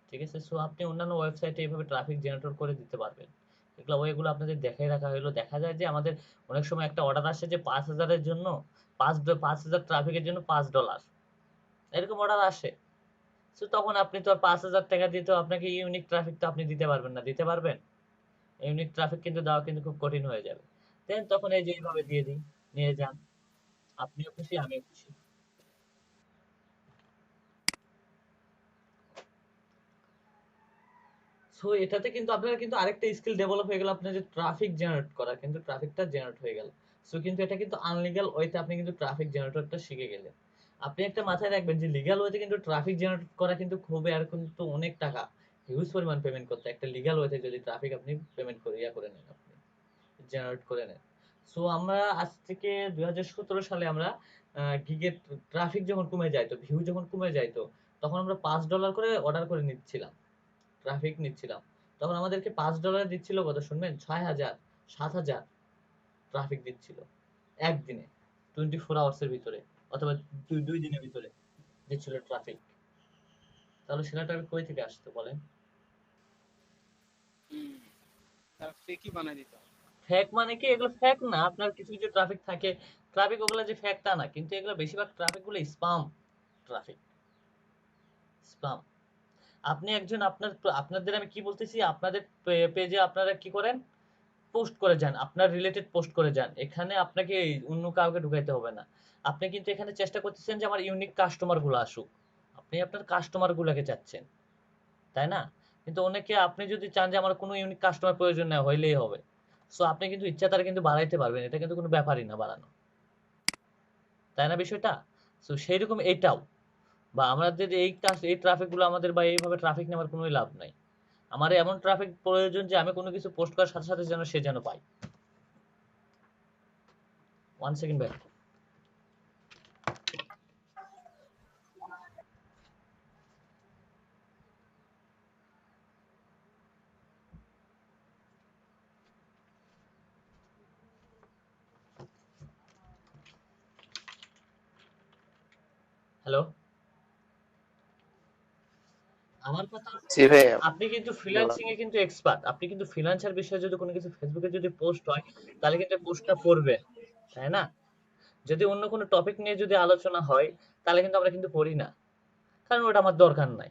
ঠিক আছে, সো আপনি অন্যান্য ওয়েবসাইটে এইভাবে ট্রাফিক জেনারেটর করে দিতে পারবেন। এগুলো ওইগুলো আপনাদের দেখাই রাখা হলো, দেখা যায় যে আমাদের অনেক সময় একটা অর্ডার আসে যে 5,000-এর জন্য 5,000 ট্রাফিকের জন্য $5, এরকম অর্ডার আসে। তো তখন আপনি তো আর 5,000 টাকা দিয়ে তো আপনাকে ইউনিক ট্রাফিক তো আপনি দিতে পারবেন না, দিতে পারবেন? ইউনিক ট্রাফিক কিন্তু দেওয়া কিন্তু খুব কঠিন হয়ে যাবে। দেন তখন এই যে এইভাবে দিয়ে দিই, নিয়ে যান, আপনিও খুশি আমিও খুশি। সো এটাতে কিন্তু আপনার কিন্তু আরেকটা স্কিল ডেভেলপ হয়ে গেল, আপনার যে ট্রাফিক জেনারেট করা, কিন্তু ট্রাফিকটা জেনারেট হয়ে গেল। সো কিন্তু এটা কিন্তু আনলিগাল ওয়েতে আপনি কিন্তু ট্রাফিক জেনারেটরটা শিখে গেলেন। আপনি একটা মাথায় রাখবেন যে লিগাল ওয়েতে কিন্তু ট্রাফিক জেনারেট করা কিন্তু খুবই, আর কিন্তু অনেক টাকা, হিউজ পরিমাণ পেমেন্ট করতে একটা লিগাল ওয়েতে যদি ট্রাফিক আপনি পেমেন্ট করে করে নেন, আপনি জেনারেট করে নেন। সো আমরা আজ থেকে 2017 সালে আমরা গিগের ট্রাফিক যখন কমে যাইতো, ভিউ যখন কমে যাইতো, তখন আমরা $5 করে অর্ডার করে নিচ্ছিলাম, ট্রাফিক নিচ্ছিলাম। তখন আমাদেরকে $5 দিচ্ছিল কত শুনবেন? 6,000 7,000 ট্রাফিক দিচ্ছিল একদিনে, 24 আওয়ার্সের ভিতরে, অথবা দুই দিনের ভিতরে দিচ্ছিল ট্রাফিক। তাহলে সেটা ট্রাফিক কই থেকে আসতো বলেন? তারা ফেকই বানায় দিত। ফেক মানে কি? এগুলো ফেক না, আপনার কিছু কিছু ট্রাফিক থাকে, ট্রাফিক ওগুলো যে ফেক তা না, কিন্তু এগুলো বেশিরভাগ ট্রাফিক গুলো স্পাম ট্রাফিক, স্পাম। আপনি একজন আপনাদের আমি কি বলতেছি, আপনাদের পেজে আপনারা কি করেন, পোস্ট করে যান, আপনার রিলেটেড পোস্ট করে যান, এখানে আপনাকে অন্য কাউকে ঢুকাইতে হবে না। আপনি কিন্তু এখানে চেষ্টা করতেছেন যে আমার ইউনিক কাস্টমার গুলো আসুক, আপনি আপনার কাস্টমার গুলাকে চাচ্ছেন, তাই না? কিন্তু অনেকে, আপনি যদি চান যে আমার কোনো ইউনিক কাস্টমার প্রয়োজন না হইলেই হবে, সো আপনি কিন্তু ইচ্ছা তারা কিন্তু বাড়াইতে পারবেন, এটা কিন্তু কোনো ব্যাপারই না বাড়ানো, তাই না বিষয়টা? সো সেই রকম এইটাও, বা আমাদের এই ট্রাফিক গুলো আমাদের, বা এইভাবে ট্রাফিক নেওয়ার কোনো লাভ নাই। আমার এমন ট্রাফিক প্রয়োজন যে আমি কোনো কিছু পোস্ট করার সাথে সাথে যেন সে যেন পাই। 1 সেকেন্ড ব্যাক। হ্যালো, আমার কথা, জি ভাইয়া, আপনি কিন্তু ফ্রিল্যান্সিং এ কিন্তু এক্সপার্ট, আপনি কিন্তু ফ্রিল্যান্সার বিষয়ে যদি কোনো কিছু ফেসবুকে যদি পোস্ট হয় তাহলে কিন্তু পোস্টটা করবে, তাই না? যদি অন্য কোনো টপিক নিয়ে যদি আলোচনা হয় তাহলে কিন্তু আমরা কিন্তু পড়ি না, কারণ ওটা আমার দরকার নাই।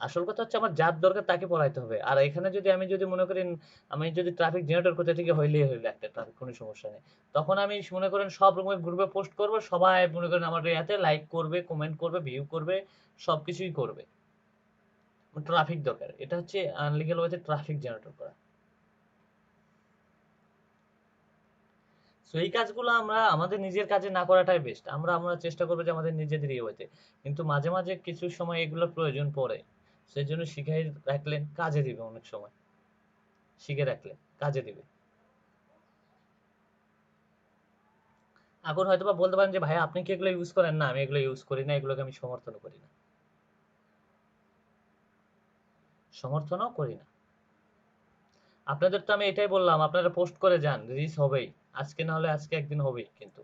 আসল কথা হচ্ছে আমার যার দরকার তাকে পড়াইতে হবে। আর এখানে যদি আমি যদি মনে করেন আমি যদি ট্রাফিক জেনারেটর করতে থেকে হইলেই হইলো একটা ট্রাফিক, কোনো সমস্যা নেই, তখন আমি মনে করেন সব রকমের গ্রুপে পোস্ট করব, সবাই মনে করেন আমার ইয়াতে লাইক করবে, কমেন্ট করবে, ভিউ করবে, সবকিছুই করবে। ট্রাফিক দরকার, এটা হচ্ছে আনলিগাল ওয়েতে ট্রাফিক জেনারেটর করা। সো এই কাজগুলো আমরা আমাদের নিজের কাজে না করাটাই বেস্ট। আমরা আমরা চেষ্টা করবো যে আমাদের নিজেদের ইয়ে হইতে, কিন্তু মাঝে মাঝে কিছু সময় এগুলোর প্রয়োজন পড়ে, সেই জন্য শিখাই রাখলেন কাজে দিবে, অনেক সময় শিখে রাখলেন কাজে দিবে। এখন হয়তো বা বলতে পারেন যে ভাই আপনি কি এগুলো ইউজ করেন? না, আমি এগুলো ইউজ করি না, এগুলোকে আমি সমর্থনও করি না, সমর্থনও করি না। আপনাদের তো আমি এটাই বললাম, আপনারা পোস্ট করে যান, রিচ হবেই, আজকে না হলে আজকে একদিন হবেই। কিন্তু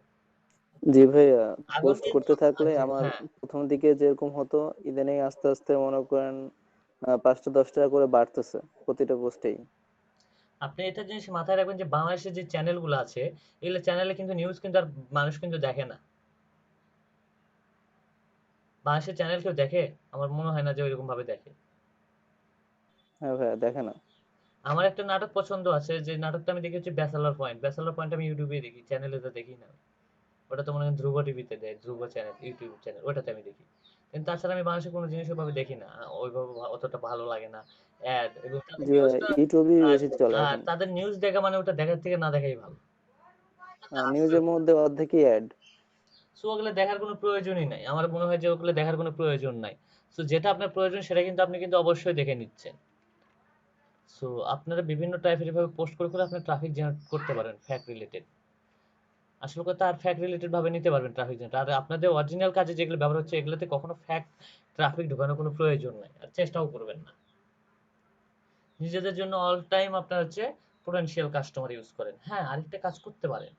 জি ভাইয়া, আগুন পোস্ট কিন্তু করতে থাকলে আমার হ্যাঁ, প্রথম দিকে যেরকম হতো, ইদানিং আস্তে আস্তে মনে করেন 5টা 10টা করে বাড়তেছে প্রতিটা পোস্টেই। আপনি এটা জিনিস মাথায় রাখবেন যে বাংলাদেশের যে চ্যানেলগুলো আছে, এগুলো চ্যানেলে কিন্তু নিউজ কিন্তু আর মানুষ কিন্তু দেখে না। বাংলাদেশের চ্যানেল কেউ দেখে? আমার মনে হয় না যে ওইরকম ভাবে দেখে। হ্যাঁ ভাইয়া, দেখে না। আমার একটা নাটক পছন্দ আছে, যে নাটকটা আমি দেখি হচ্ছে ব্যাচেলর পয়েন্ট। ব্যাচেলর পয়েন্ট আমি ইউটিউবে দেখি, চ্যানেলে তো দেখি না। ওটা তো মনে হয় ধ্রুব টিভিতে দেয়, ধ্রুব চ্যানেল, ইউটিউব চ্যানেল, ওটাতে আমি দেখি। কিন্তু তাছাড়া আমি বাংলাদেশের কোনো জিনিস ওইভাবে দেখি না, ওইভাবে অতটা ভালো লাগে না। অ্যাড এবং তাদের জি ভাইয়া, নিউজটা, ইউটিউবই বেশি চলে আর এখন। তাদের নিউজ দেখা মানে ওটা দেখার থেকে না দেখাই ভালো। নিউজের মধ্যে অর্ধেকই অ্যাড। সো ওগুলো দেখার কোনো প্রয়োজনই নাই, আমার মনে হয় যে ওগুলো দেখার কোনো প্রয়োজন নাই। সো যেটা আপনার প্রয়োজন সেটা কিন্তু আপনি কিন্তু অবশ্যই দেখে নিচ্ছেন। সো আপনারা বিভিন্ন টাইপের এভাবে পোস্ট করে করে আপনি ট্রাফিক জেনারেট করতে পারেন ফ্যাক্ট রিলেটেড। আসল কথা, আর ফ্যাক্ট রিলেটেড ভাবে নিতে পারবেন ট্রাফিক জেনারেট। আর আপনাদের অরিজিনাল কাজে যেগুলো ব্যবহার হচ্ছে এগুলোতে কখনো ফ্যাক্ট ট্রাফিক ঢোকানোর কোনো প্রয়োজন নাই, আর চেষ্টাও করবেন না। নিজেদের জন্য অল টাইম আপনার হচ্ছে পোটেনশিয়াল কাস্টমার ইউজ করেন। হ্যাঁ, আরেকটা কাজ করতে পারেন,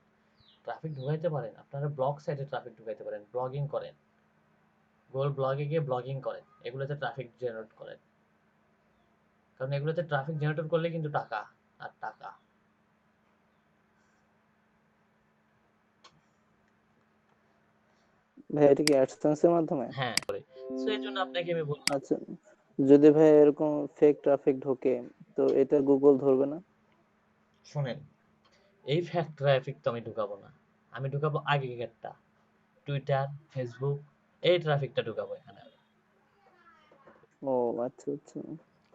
ট্রাফিক ঢুকাইতে পারেন, আপনারা ব্লগ সাইটে ট্রাফিক ঢুকাইতে পারেন, ব্লগিং করেন, গুগল ব্লগে গিয়ে ব্লগিং করেন, এগুলোতে ট্রাফিক জেনারেট করেন। কারণ এগুলোতে ট্রাফিক জেনারেট করলে কিন্তু টাকা আর টাকা। ভাই এটা কি অ্যাডসেন্স এর মাধ্যমে? হ্যাঁ, সো এর জন্য আপনাকে আমি বললাম, আচ্ছা, যদি ভাই এরকম ফেক ট্রাফিক ঢোকে, তো এটা গুগল ধরবে না? শুনেন, এই ফ্যাক্ট ট্রাফিক তো আমি ঢুকাবো না, আমি ঢুকাবো আগেকারটা, টুইটার, ফেসবুক, এই ট্রাফিকটা ঢুকাবো এখানে। ও আচ্ছা আচ্ছা,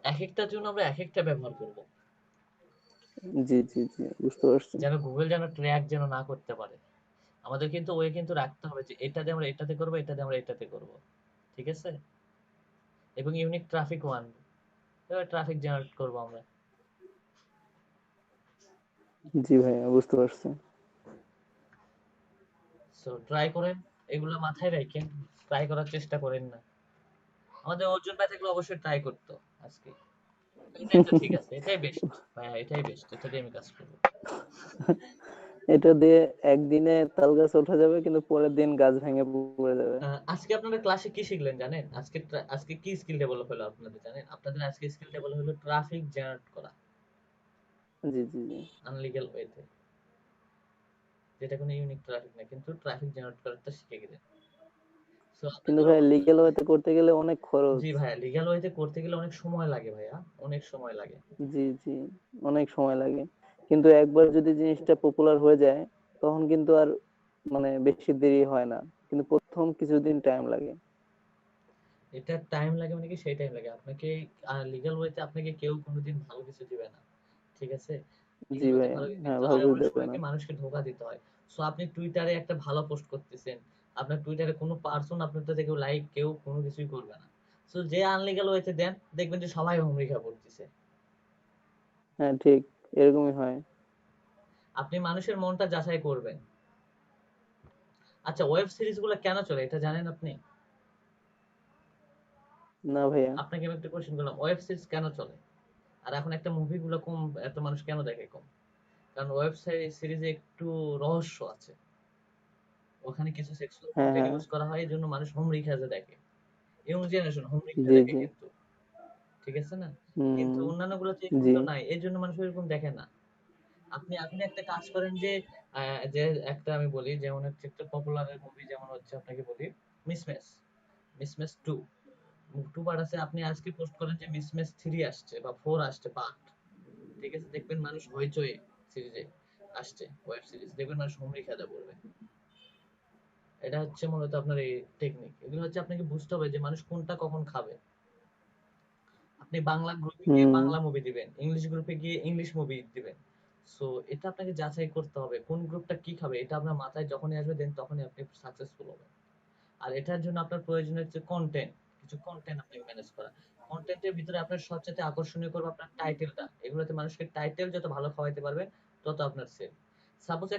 এক একটার জন্য আমরা এক একটা ব্যবহার করব, জি জি জি, বুঝতে পারছি। যেন গুগল যেন ট্র্যাক যেন না করতে পারে। আমাদের কিন্তু ওয়ে কিন্তু রাখতে হবে যে এটাতে আমরা এটাতে করব, এটাতে আমরা এটাতে করব, ঠিক আছে? এবং ইউনিক ট্রাফিক ওয়ান, এবার ট্রাফিক জেনারেট করব আমরা। জি ভাইয়া, বুঝতে পারছি। সো ট্রাই করেন, এগুলো মাথায় রাখেন, ট্রাই করার চেষ্টা করেন না। আমাদের অর্জুন ভাই থাকলে অবশ্যই ট্রাই করতো আজকে। এটাই তো ঠিক আছে, এটাই বেস্ট ভাইয়া, এটাই বেস্ট, এটা দিয়ে আমি কাজ করবো। এটা দিয়ে একদিনে তাল গাছ ওঠা যাবে, কিন্তু পরের দিন গাছ ভেঙে পড়ে যাবে। আজকে আপনারা ক্লাসে কি শিখলেন জানেন? আজকে কি স্কিল ডেভেলপ হলো আপনাদের জানেন? আপনাদের আজকে স্কিল ডেভেলপ হলো ট্রাফিক জেনারেট করা জি জি জি, আনলিগ্যাল ওয়েতে, যেটা কোনো ইউনিক ট্রাফিক না, কিন্তু ট্রাফিক জেনারেট করাটা শিখে গেলেন। সো কিন্তু আপনাদের ভাই লিগ্যাল ওয়েতে করতে গেলে অনেক খরচ। জি ভাইয়া, লিগ্যাল ওয়েতে করতে গেলে অনেক সময় লাগে ভাইয়া, অনেক সময় লাগে। জি জি, অনেক সময় লাগে। কিন্তু একবার যদি জিনিসটা পপুলার হয়ে যায়, তখন কিন্তু আর মানে বেশি দেরি হয় না, কিন্তু প্রথম কিছুদিন টাইম লাগে। এটা টাইম লাগে মানে কি, সেই টাইম লাগে আপনাকে, লিগ্যাল ওয়েতে আপনাকে কেউ কোনোদিন ভালো কিছু দিবে না, ঠিক আছে? জি লিগ্যাল ওয়েতে ভাই, ভালো কিছু হ্যাঁ, দিতে ভালো হয়, কিছু অনেক দেবে সময় না। কি মানুষকে ধোঁকা দিতে হয়। সো আপনি টুইটারে একটা ভালো পোস্ট করতেছেন, আপনার টুইটারে কোনো পার্সন আপনারটাতে কেউ লাইক, কেউ কোনো কিছুই করবে না। সো যে আনলিগ্যাল ওয়েতে দেন, দেখবেন যে সবাই হুমড়ি খেয়ে পড়তেছে। হ্যাঁ ঠিক, এরকমই হয়। আপনি মানুষের মনটা যাচাই করবেন। আচ্ছা, ওয়েব সিরিজ গুলো কেন চলে এটা জানেন আপনি? না ভাইয়া। আপনাকে আমি একটা কোশ্চেন করলাম, ওয়েব সিরিজ কেন চলে? আর এখন একটা মুভি গুলো কম, এত মানুষ কেন দেখে কম? কারণ ওয়েব সিরিজে একটু রহস্য আছে, ওখানে কিছু সেক্সুয়াল হ্যাঁ কন্টেন্ট হ্যাঁ, ইউজ করা হয়, এই জন্য মানুষ হুমড়ি খেয়ে দেখে। ইয়ং জেনারেশন হুমড়ি খেয়ে জি দেখে জি, কিন্তু, ঠিক আছে না? কিন্তু হুম, অন্যান্য গুলোতে জি, এগুলো নাই, এর জন্য মানুষ এরকম দেখে না। আপনি একটা কাজ করেন যে, যে একটা আমি বলি, যেমন হচ্ছে একটা পপুলার মুভি, যেমন হচ্ছে আপনাকে বলি মিসম্যাচ, মিসম্যাচ 2, 2 পার্ট আছে। আপনি আজকে পোস্ট করেন যে মিসম্যাচ 3 আসছে বা 4 আসছে পার্ট, ঠিক আছে? দেখবেন মানুষ হইচই সিরিজে আসছে, ওয়েব সিরিজ দেখবেন মানুষ হুমড়ি খেয়ে পড়বে। এটা হচ্ছে মূলত আপনার এই টেকনিক। এগুলো হচ্ছে আপনাকে বুঝতে হবে যে মানুষ কোনটা কখন খাবে। আপনি বাংলা গ্রুপে গিয়ে হুম, বাংলা মুভি দিবেন, ইংলিশ গ্রুপে গিয়ে ইংলিশ মুভি দিবেন। সো এটা আপনাকে যাচাই করতে হবে কোন গ্রুপটা কি খাবে, এটা আপনার মাথায় যখনই আসবে দেন তখনই আপনি সাকসেসফুল হবেন। আর এটার জন্য আপনার প্রয়োজন হচ্ছে কন্টেন্ট, কিছু কন্টেন্ট আপনাকে ম্যানেজ করা। কন্টেন্টের ভিতরে আপনার সবচেয়ে আকর্ষণীয় করবে আপনার টাইটেলটা। এগুলোতে মানুষকে টাইটেল যত ভালো খাওয়াইতে পারবেন তত আপনার সেল। সাপোজ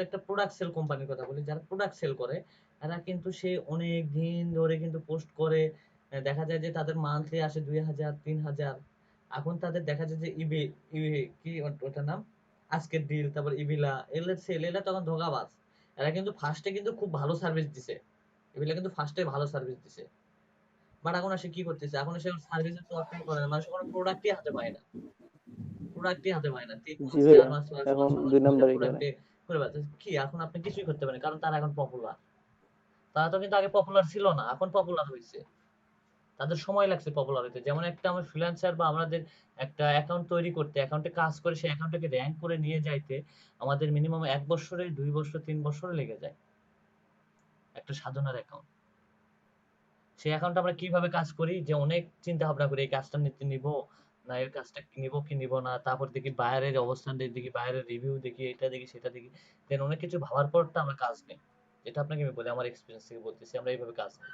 একটা প্রোডাক্ট সেল কোম্পানির কথা বলি, যারা প্রোডাক্ট সেল করে এরা কিন্তু সে অনেক দিন ধরে কিন্তু পোস্ট করে, দেখা যায় যে তাদের মান্থলি আসে 2000 3000। এখন তাদের দেখা যায় যে ইবে ইবে কি ওটার নাম, আজকের ডিল, তারপর ইবিলা, এগুলো সেল, এরা তখন ধোঁকাবাজ। এরা কিন্তু ফার্স্টে কিন্তু খুব ভালো সার্ভিস দিছে, এগুলা কিন্তু ফার্স্টে ভালো সার্ভিস দিছে, বাট এখন সে কি করতেছে, এখন সে সার্ভিসের তো অফার করে না, মানুষ কোনো প্রোডাক্টই হাতে পায় না, প্রোডাক্টই হাতে পায় না, 3 জি মাস ভাইয়া 4 মাস 5 এখন মাস 6 মাস 2 নাম্বারই করে। প্রোডাক্টে করে বেড়াচ্ছে কি। এখন আপনি কিছুই করতে পারেন কারণ তারা এখন পপুলার। তারা তো কিন্তু আগে পপুলার ছিল না, এখন পপুলার হয়েছে, তাদের সময় লাগছে পপুলার হতে। যেমন একটা আমার ফ্রিল্যান্সার বা আমাদের একটা অ্যাকাউন্ট তৈরি করতে, অ্যাকাউন্টে কাজ করে সেই অ্যাকাউন্টটাকে র‍্যাঙ্ক করে নিয়ে যাইতে আমাদের মিনিমাম 1 বছরে 2 বছর 3 বছর লেগে যায় একটা সাধনার অ্যাকাউন্ট। সেই অ্যাকাউন্টে আমরা কিভাবে কাজ করি যে অনেক চিন্তা ভাবনা করি এই কাজটা নিব না, এই কাজটা নিব কি নিব না, তারপর দেখি বায়ারের অবস্থান দেখি, বায়ারের রিভিউ দেখি, এটা দেখি সেটা দেখি, দেন অনেক কিছু ভাবার পর তো আমরা কাজ নেই। এটা আপনাকে আমি বলি, আমার এক্সপেরিয়েন্স থেকে বলতেছি, আমরা এইভাবে কাজ নিই।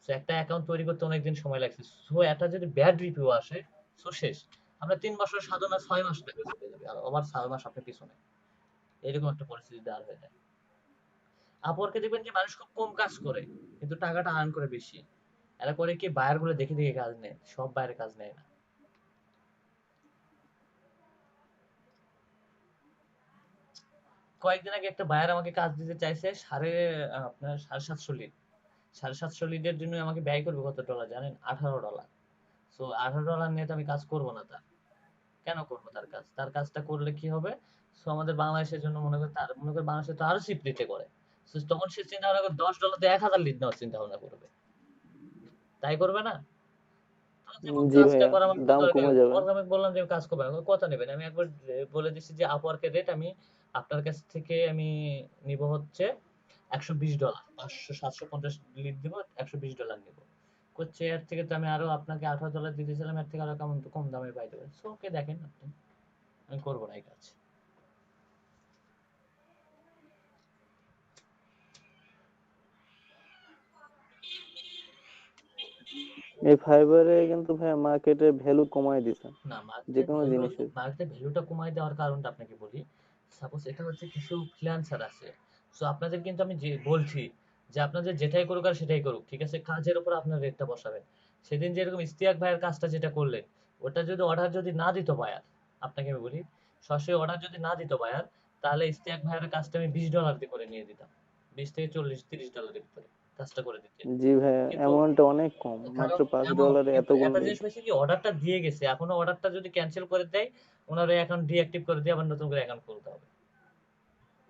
সো একটা অ্যাকাউন্ট তৈরি করতে অনেকদিন সময় লাগছে, সো এটা যদি ব্যাড রিভিউ আসে সো শেষ। আমরা 3 বছর সাধনা 6 মাস লেগে যাবে, আর আবার 6 মাস আপনার পিছনে, এরকম একটা পরিস্থিতি দাঁড় হয়ে যায়। আপওয়ার্কে দেখবেন যে মানুষ খুব কম কাজ করে কিন্তু টাকাটা আর্ন করে বেশি। এরা করে কি, বায়ার গুলো দেখে দেখে কাজ নেয়, সব বায়ারের কাজ নেয় না। কয়েকদিন আগে একটা বায়ার আমাকে কাজ দিতে চাইছে আপনার $750 লিড। $750 লিডের জন্য আমাকে ব্যয় করবে কত ডলার জানেন? $18। সো $18 নিয়ে তো আমি কাজ করব না তার। কেন করব তার কাজ? তার কাজটা করলে কি হবে? সো আমাদের বাংলাদেশের জন্য মনে করে বাংলাদেশে তো আরো চিপ রেটে করে। সো তখন সে চিন্তা ভাবনা করে $10 দিয়ে 1000 লিড নেওয়ার চিন্তা ভাবনা করবে। তাই করবে না? জি কাজটা ভাইয়া করা আমার দাম দরকার। কমে যাবে। ওর আমি বললাম যে কাজ করবে না, কথা নেবেন। আমি একবার বলে দিচ্ছি যে আপওয়ার্কের রেট আমি আপনার কাছ থেকে আমি নিব হচ্ছে $120, 500 750 লিড দিব, $120 নিব। করছে এর থেকে তো আমি আরো আপনাকে $18 দিতেছিলাম, এর থেকে আরো কম দামে পাইতে পারি। সো ওকে দেখেন আপনি, আমি করব না এই কাজ। এই ফাইবারে কিন্তু ভাইয়া মার্কেটের ভ্যালু কমায় দিছে না, যে কোনো জিনিসের। মার্কেটের ভ্যালুটা কমায় দেওয়ার কারণটা আপনাকে বলি। সাপোজ এটা হচ্ছে কিছু ফ্রিল্যান্সার আছে, সো আপনাদের কিন্তু আমি যে বলছি যে আপনাদের যেটাই করুক আর সেটাই করুক, ঠিক আছে, কাজের উপর আপনার রেটটা বসাবেন। সেদিন যেরকম ইস্তিয়াক ভাইয়ের কাজটা যেটা করলেন, ওটা যদি অর্ডার যদি না দিত বায়ার, আপনাকে আমি বলি সরাসরি অর্ডার যদি না দিত বায়ার, তাহলে ইস্তিয়াক ভাইয়ের কাজটা আমি $20 দিয়ে করে নিয়ে দিতাম, 20 থেকে 40 $30 এর ভিতরে কাজটা করে দিতেন। জি ভাইয়া কিন্তু অ্যামাউন্টটা অনেক কম, মাত্র $5 এত কিন্তু গুণ একটা বেশি। জিনিস হয়েছে কি, অর্ডারটা দিয়ে গেছে, এখনো অর্ডারটা যদি ক্যান্সেল করে দেয় ওনার অ্যাকাউন্ট ডিঅ্যাক্টিভ করে দিয়ে আবার নতুন করে অ্যাকাউন্ট খুলতে হবে।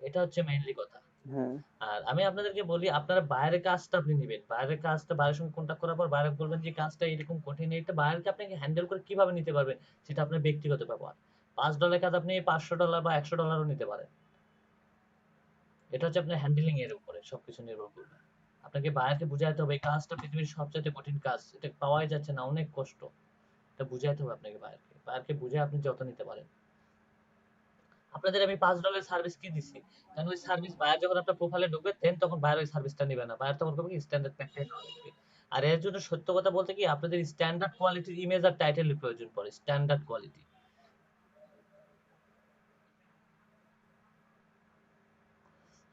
এটা হচ্ছে মেইনলি কথা। হ্যাঁ আর আমি আপনাদেরকে বলি, আপনারা বাইরের কাজটা আপনি নিবেন, বাইরের কাজটা বাইরের সঙ্গে কন্ট্যাক্ট করার পর বাইরে বলবেন যে কাজটা এরকম কঠিন, এটা বাইরেকে আপনাকে হ্যান্ডেল করে কিভাবে নিতে পারবেন সেটা আপনার ব্যক্তিগত ব্যাপার। $5 কাজ আপনি $500 বা $100 নিতে পারেন। এটা হচ্ছে আপনার হ্যান্ডেলিং এর উপরে সবকিছু নির্ভর করবে। আপনাকে বায়ারকে বুঝাইতে হবে এই কাজটা পৃথিবীর সবচেয়ে কঠিন কাজ, এটা পাওয়াই যাচ্ছে না, অনেক কষ্ট। এটা বুঝাইতে হবে আপনাকে বায়ারকে বুঝে আপনি যত নিতে পারেন। আপনাদের আমি $5 সার্ভিস কি দিছি, কারণ ওই সার্ভিস বায়ার যখন আপনার প্রোফাইলে ঢুকবে দেন তখন বায়ার ওই সার্ভিসটা নেবে না, বায়ার তখন করবে কি স্ট্যান্ডার্ড প্যাকটাই নেওয়া লাগবে। আর এর জন্য সত্য কথা বলতে কি আপনাদের স্ট্যান্ডার্ড কোয়ালিটির ইমেজ আর টাইটেলের প্রয়োজন পড়ে, স্ট্যান্ডার্ড কোয়ালিটি।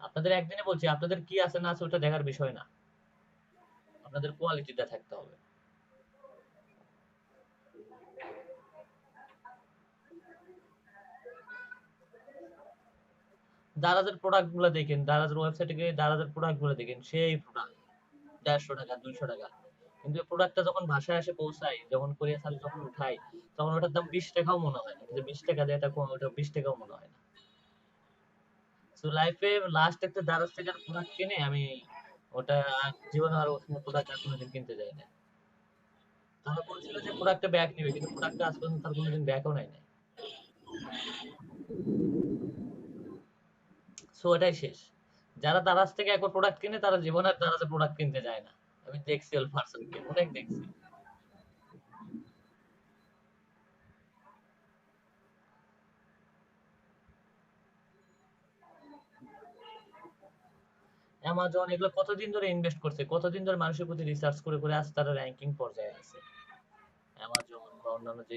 আপনাদের একদিনে বলছি, আপনাদের কি আছে না আছে ওটা দেখার বিষয় না, আপনাদের কোয়ালিটিটা থাকতে হবে। দারাজের প্রোডাক্ট গুলো দেখেন, দারাজের ওয়েবসাইটে গিয়ে দারাজের প্রোডাক্ট গুলো দেখেন, সেই প্রোডাক্ট $150 $200, কিন্তু প্রোডাক্টটা যখন বাসায় এসে পৌঁছায়, যখন কোরিয়ার সার্ভিস যখন উঠাই, তখন ওটার দাম $20 মনে হয় না, কিন্তু 20 টাকা দিয়ে এটা ওটা $20 মনে হয় না। তো লাইফে লাস্ট একটা দারাজ থেকে প্রোডাক্ট কিনে আমি ওটা জীবনে আর ওখানে প্রোডাক্ট আর কোনোদিন কিনতে যাই না। তারা বলছিল যে প্রোডাক্টটা ব্যাক নেবে, কিন্তু প্রোডাক্টটা আজ পর্যন্ত তার কোনোদিন ব্যাকও নেয় নাই। সো এটাই শেষ। যারা দারাজ থেকে একবার প্রোডাক্ট কিনে তারা জীবনে আর দারাজে প্রোডাক্ট কিনতে যায় না। আমি দেখছি ওই পার্সনকে, অনেক দেখছি। অ্যামাজন এগুলো কতদিন ধরে ইনভেস্ট করছে, কতদিন ধরে মানুষের প্রতি রিসার্চ করে করে আজ তারা র্যাঙ্কিং পর্যায়ে আছে। অ্যামাজন বা অন্যান্য যে